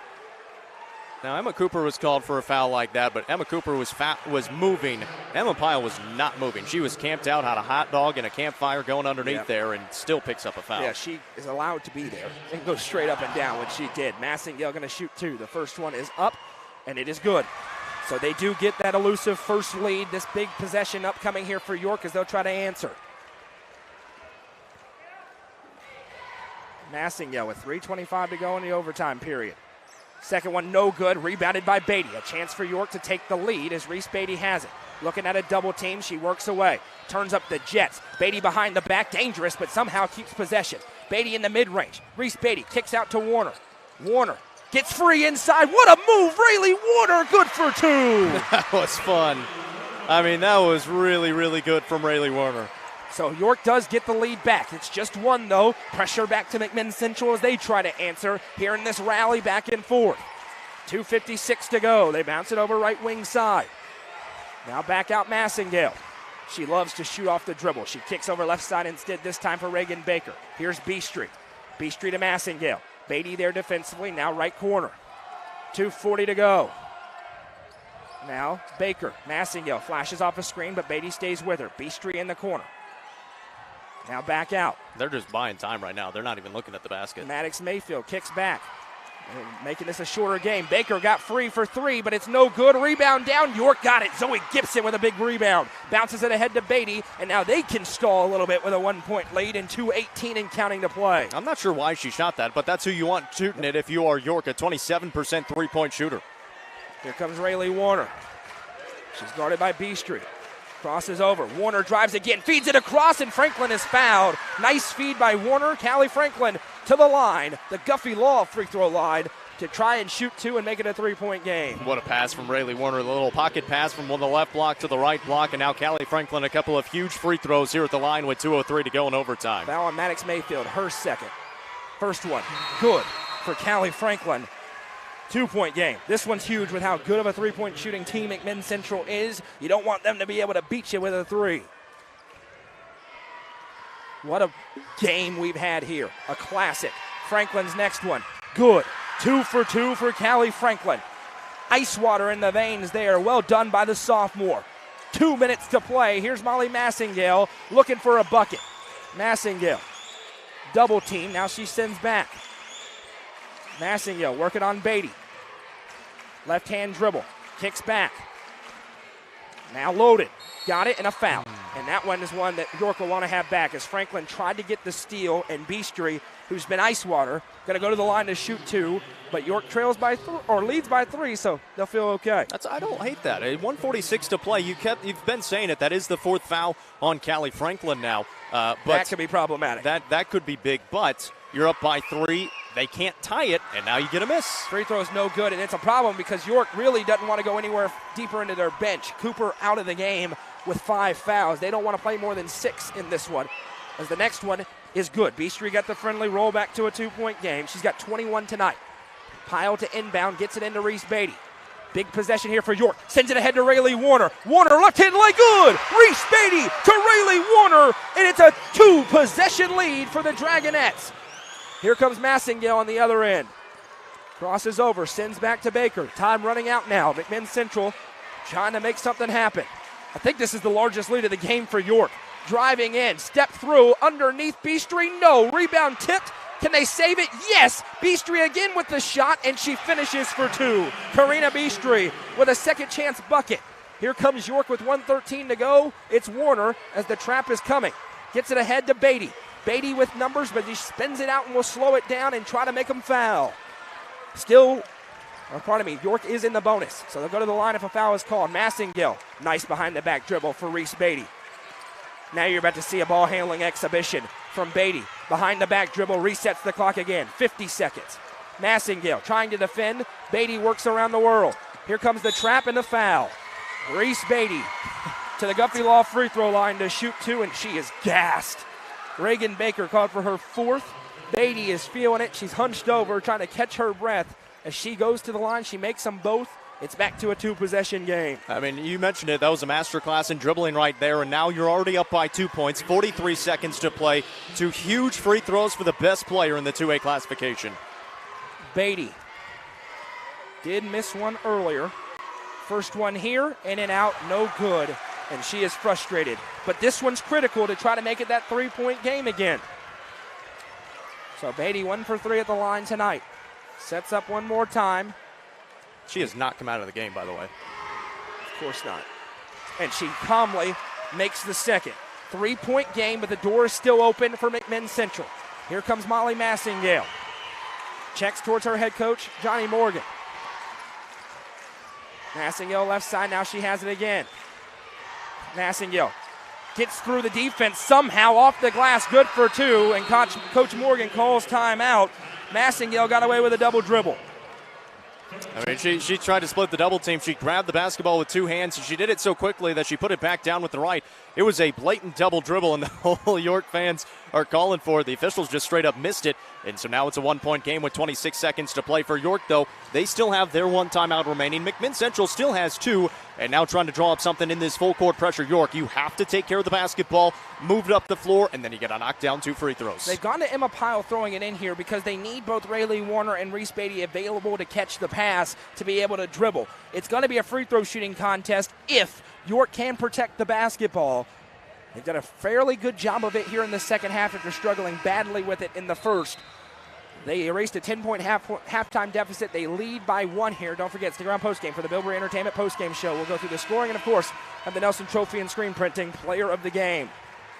Now, Emma Cooper was called for a foul like that, but Emma Cooper was moving. Emma Pyle was not moving. She was camped out, had a hot dog and a campfire going underneath there, and still picks up a foul. Yeah, she is allowed to be there and go straight up and down, which she did. Massingale going to shoot 2. The first one is up, and it is good. So they do get that elusive first lead. This big possession upcoming here for York as they'll try to answer. Massingale with 3:25 to go in the overtime period. Second one, no good. Rebounded by Beaty. A chance for York to take the lead as Reese Beaty has it. Looking at a double team, she works away. Turns up the Jets. Beaty behind the back, dangerous, but somehow keeps possession. Beaty in the mid-range. Reese Beaty kicks out to Warner. Warner gets free inside. What a move, Rayleigh Warner. Good for 2. That was fun. I mean, that was really, really good from Rayleigh Warner. So York does get the lead back. It's just 1, though. Pressure back to McMinn Central as they try to answer here in this rally back and forth. 2:56 to go. They bounce it over right wing side. Now back out Massingale. She loves to shoot off the dribble. She kicks over left side instead, this time for Reagan Baker. Here's Beastry. Beastry to Massingale. Beaty there defensively, now right corner. 2:40 to go. Now Baker. Massingale flashes off a screen, but Beaty stays with her. Beastry in the corner. Now back out. They're just buying time right now. They're not even looking at the basket. Maddox Mayfield kicks back. Making this a shorter game. Baker got free for 3, but it's no good. Rebound down. York got it. Zoe Gibson with a big rebound. Bounces it ahead to Beaty, and now they can stall a little bit with a 1-point lead and 2:18 and counting to play. I'm not sure why she shot that, but that's who you want shooting it if you are York, a 27% three-point shooter. Here comes Rayleigh Warner. She's guarded by Beastry. Crosses over. Warner drives again, feeds it across, and Franklin is fouled. Nice feed by Warner. Callie Franklin to the line, the Guffey Law free throw line, to try and shoot 2 and make it a 3-point game. What a pass from Rayleigh Warner. A little pocket pass from the left block to the right block, and now Callie Franklin a couple of huge free throws here at the line with 2:03 to go in overtime. Foul on Maddox Mayfield, her second. First one, good for Callie Franklin. 2-point game. This one's huge with how good of a three-point shooting team McMinn Central is. You don't want them to be able to beat you with a three. What a game we've had here. A classic. Franklin's next one. Good. 2 for 2 for Callie Franklin. Ice water in the veins there. Well done by the sophomore. 2 minutes to play. Here's Molly Massingale looking for a bucket. Massingale. Double team. Now she sends back. Massingale working on Beaty. Left hand dribble. Kicks back. Now loaded. Got it and a foul. And that one is one that York will want to have back as Franklin tried to get the steal, and Beastry, who's been ice water, going to go to the line to shoot 2. But York trails by leads by 3, so they'll feel okay. I don't hate that. 1:46 to play. You've been saying it. That is the 4th foul on Callie Franklin now. But that could be problematic. That could be big. But you're up by 3. They can't tie it, and now you get a miss. Free throw's no good, and it's a problem because York really doesn't want to go anywhere deeper into their bench. Cooper out of the game with 5 fouls. They don't want to play more than 6 in this one, as the next one is good. Beastry got the friendly roll back to a 2-point game. She's got 21 tonight. Pile to inbound, gets it into Reese Beaty. Big possession here for York. Sends it ahead to Rayleigh Warner. Warner left-hand leg good. Reese Beaty to Rayleigh Warner, and it's a 2-possession lead for the Dragonettes. Here comes Massingale on the other end. Crosses over, sends back to Baker. Time running out now. McMinn Central trying to make something happen. I think this is the largest lead of the game for York. Driving in, step through, underneath Beastry. No, rebound tipped. Can they save it? Yes. Beastry again with the shot, and she finishes for 2. Karina Beastry with a second chance bucket. Here comes York with 1:13 to go. It's Warner as the trap is coming. Gets it ahead to Beaty. Beaty with numbers, but he spins it out and will slow it down and try to make them foul. York is in the bonus, so they'll go to the line if a foul is called. Massingale, nice behind the back dribble for Reese Beaty. Now you're about to see a ball handling exhibition from Beaty. Behind the back dribble, resets the clock again, 50 seconds. Massingale trying to defend. Beaty works around the world. Here comes the trap and the foul. Reese Beaty to the Guffey Law free throw line to shoot 2, and she is gassed. Reagan Baker called for her 4th. Beaty is feeling it. She's hunched over, trying to catch her breath. As she goes to the line, she makes them both. It's back to a 2-possession game. I mean, you mentioned it. That was a masterclass in dribbling right there, and now you're already up by 2 points. 43 seconds to play. 2 huge free throws for the best player in the 2A classification. Beaty did miss one earlier. First one here, in and out, no good. And she is frustrated. But this one's critical to try to make it that 3-point game again. So Beaty 1 for 3 at the line tonight. Sets up one more time. She has not come out of the game, by the way. Of course not. And she calmly makes the second. 3-point game, but the door is still open for McMinn Central. Here comes Molly Massingale. Checks towards her head coach, Johnny Morgan. Massingale left side, now she has it again. Massingale gets through the defense somehow off the glass, good for 2, and Coach Morgan calls timeout. Massingale got away with a double dribble. I mean, she tried to split the double team. She grabbed the basketball with 2 hands, and she did it so quickly that she put it back down with the right. It was a blatant double dribble, and the whole York fans are calling for it. The officials just straight up missed it, and so now it's a 1-point game with 26 seconds to play for York, though. They still have their 1 timeout remaining. McMinn Central still has 2, and now trying to draw up something in this full-court pressure. York, you have to take care of the basketball, move it up the floor, and then you got to knock down 2 free throws. They've gone to Emma Pyle throwing it in here because they need both Rayleigh Warner and Reese Beaty available to catch the pass to be able to dribble. It's going to be a free throw shooting contest if York can protect the basketball. They've done a fairly good job of it here in the second half after struggling badly with it in the first. They erased a 10-point halftime deficit. They lead by 1 here. Don't forget, stick around postgame for the Bilberry Entertainment postgame show. We'll go through the scoring and, of course, have the Nelson Trophy and screen printing player of the game.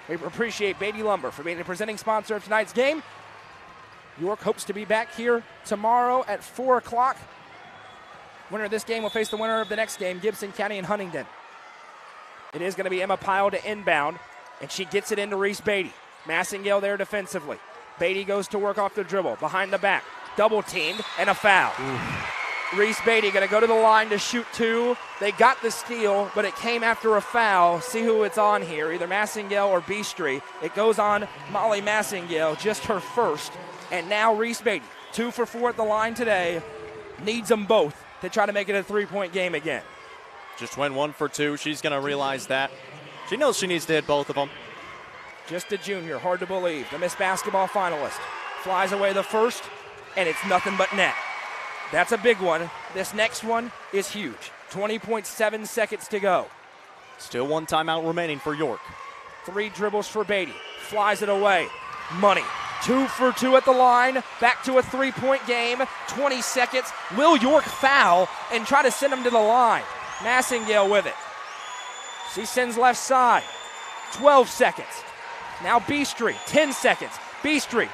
We appreciate Beaty Lumber for being the presenting sponsor of tonight's game. York hopes to be back here tomorrow at 4 o'clock. Winner of this game will face the winner of the next game, Gibson County and Huntingdon. It is going to be Emma Pyle to inbound, and she gets it into Reese Beaty. Massingale there defensively. Beaty goes to work off the dribble, behind the back, double teamed, and a foul. Reese Beaty going to go to the line to shoot 2. They got the steal, but it came after a foul. See who it's on here, either Massingale or Beastry. It goes on Molly Massingale, just her first. And now Reese Beaty, 2 for 4 at the line today, needs them both to try to make it a 3-point game again. Just went 1 for 2. She's going to realize that. She knows she needs to hit both of them. Just a junior, hard to believe. The Miss Basketball finalist flies away the first, and it's nothing but net. That's a big one. This next one is huge. 20.7 seconds to go. Still 1 timeout remaining for York. 3 dribbles for Beaty. Flies it away. Money. 2 for 2 at the line. Back to a 3-point game. 20 seconds. Will York foul and try to send him to the line? Massingale with it. She sends left side. 12 seconds. Now Beastry. 10 seconds. Beastry.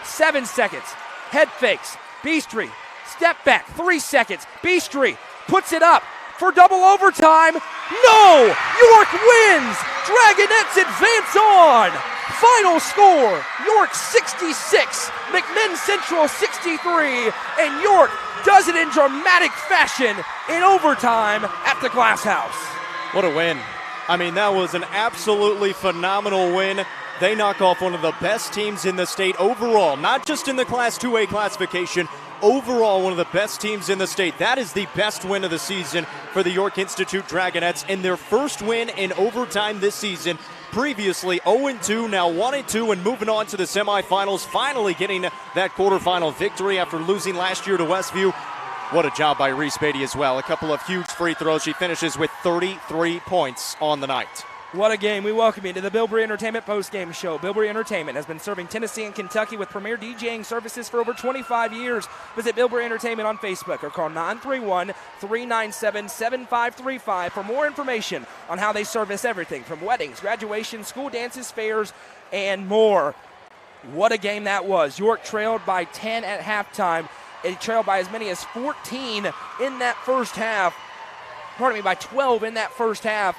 7 seconds. Head fakes. Beastry. Step back. 3 seconds. Beastry puts it up for double overtime. No! York wins! Dragonettes advance on! Final score, York 66, McMinn Central 63, and York does it in dramatic fashion in overtime at the Glass House. What a win. I mean, that was an absolutely phenomenal win. They knock off one of the best teams in the state overall, not just in the Class 2A classification, overall one of the best teams in the state. That is the best win of the season for the York Institute Dragonettes, and their first win in overtime this season. Previously 0-2, now 1-2, and moving on to the semifinals, finally getting that quarterfinal victory after losing last year to Westview. What a job by Reese Beaty as well. A couple of huge free throws. She finishes with 33 points on the night. What a game. We welcome you to the Bilbrey Entertainment postgame show. Bilbrey Entertainment has been serving Tennessee and Kentucky with premier DJing services for over 25 years. Visit Bilbrey Entertainment on Facebook or call 931-397-7535 for more information on how they service everything from weddings, graduations, school dances, fairs, and more. What a game that was. York trailed by 10 at halftime. It trailed by as many as 14 in that first half. By 12 in that first half.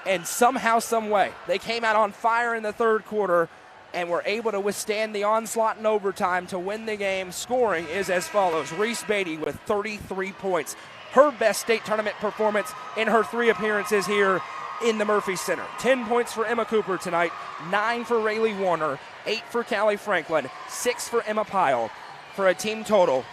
And somehow, some way, they came out on fire in the third quarter and were able to withstand the onslaught in overtime to win the game. Scoring is as follows. Reese Beaty with 33 points. Her best state tournament performance in her 3 appearances here in the Murphy Center. 10 points for Emma Cooper tonight, 9 for Rayleigh Warner, 8 for Callie Franklin, 6 for Emma Pyle, for a team total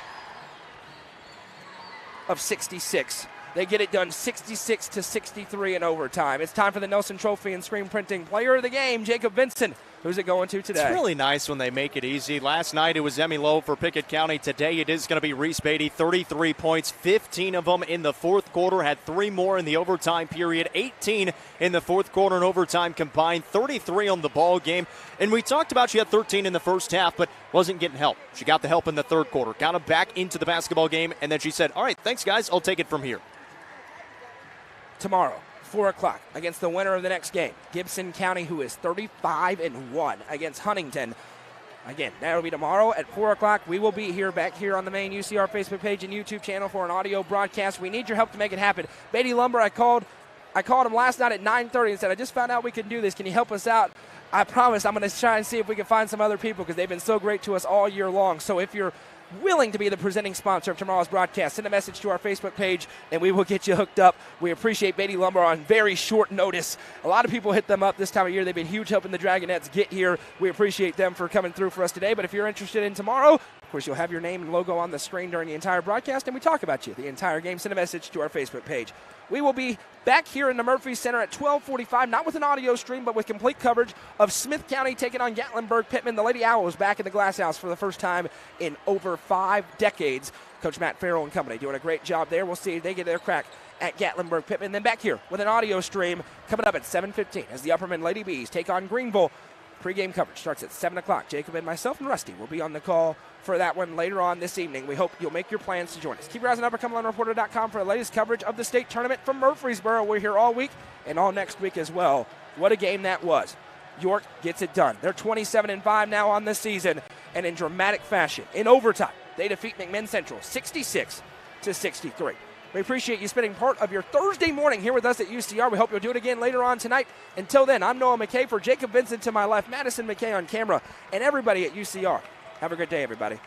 of 66. They get it done 66-63 in overtime. It's time for the Nelson Trophy and Screen Printing Player of the Game, Jacob Vincent. Who's it going to today? It's really nice when they make it easy. Last night it was Emmy Lowe for Pickett County. Today it is going to be Reese Beaty, 33 points, 15 of them in the fourth quarter, had 3 more in the overtime period, 18 in the fourth quarter and overtime combined, 33 on the ball game. And we talked about she had 13 in the first half, but wasn't getting help. She got the help in the third quarter, got them back into the basketball game, and then she said, all right, thanks guys, I'll take it from here. Tomorrow, 4 o'clock, against the winner of the next game, Gibson County, who is 35-1 against Huntington. Again, that'll be tomorrow at 4 o'clock. We will be here, back here on the main UCR Facebook page and YouTube channel for an audio broadcast. We need your help to make it happen. Beaty Lumber, I called him last night at 9:30 and said, I just found out we can do this. Can you help us out? I promise I'm going to try and see if we can find some other people because they've been so great to us all year long. So if you're willing to be the presenting sponsor of tomorrow's broadcast, send a message to our Facebook page and we will get you hooked up. We appreciate Beaty Lumber on very short notice. A lot of people hit them up this time of year. They've been huge helping the Dragonettes get here. We appreciate them for coming through for us today. But if you're interested in tomorrow, of course, you'll have your name and logo on the screen during the entire broadcast, and we talk about you the entire game. Send a message to our Facebook page. We will be back here in the Murphy Center at 12:45, not with an audio stream, but with complete coverage of Smith County taking on Gatlinburg-Pittman. The Lady Owls back in the Glass House for the first time in over 5 decades. Coach Matt Farrell and company doing a great job there. We'll see if they get their crack at Gatlinburg-Pittman. Then back here with an audio stream coming up at 7:15 as the Upperman Lady Bees take on Greenville. Pre-game coverage starts at 7 o'clock. Jacob and myself and Rusty will be on the call for that one later on this evening. We hope you'll make your plans to join us. Keep your eyes on UpperCumberlandReporter.com for the latest coverage of the state tournament from Murfreesboro. We're here all week and all next week as well. What a game that was. York gets it done. They're 27-5 now on this season, and in dramatic fashion, in overtime, they defeat McMinn Central 66-63. We appreciate you spending part of your Thursday morning here with us at UCR. We hope you'll do it again later on tonight. Until then, I'm Noah McKay for Jacob Vincent to my left, Madison McKay on camera, and everybody at UCR. Have a good day, everybody.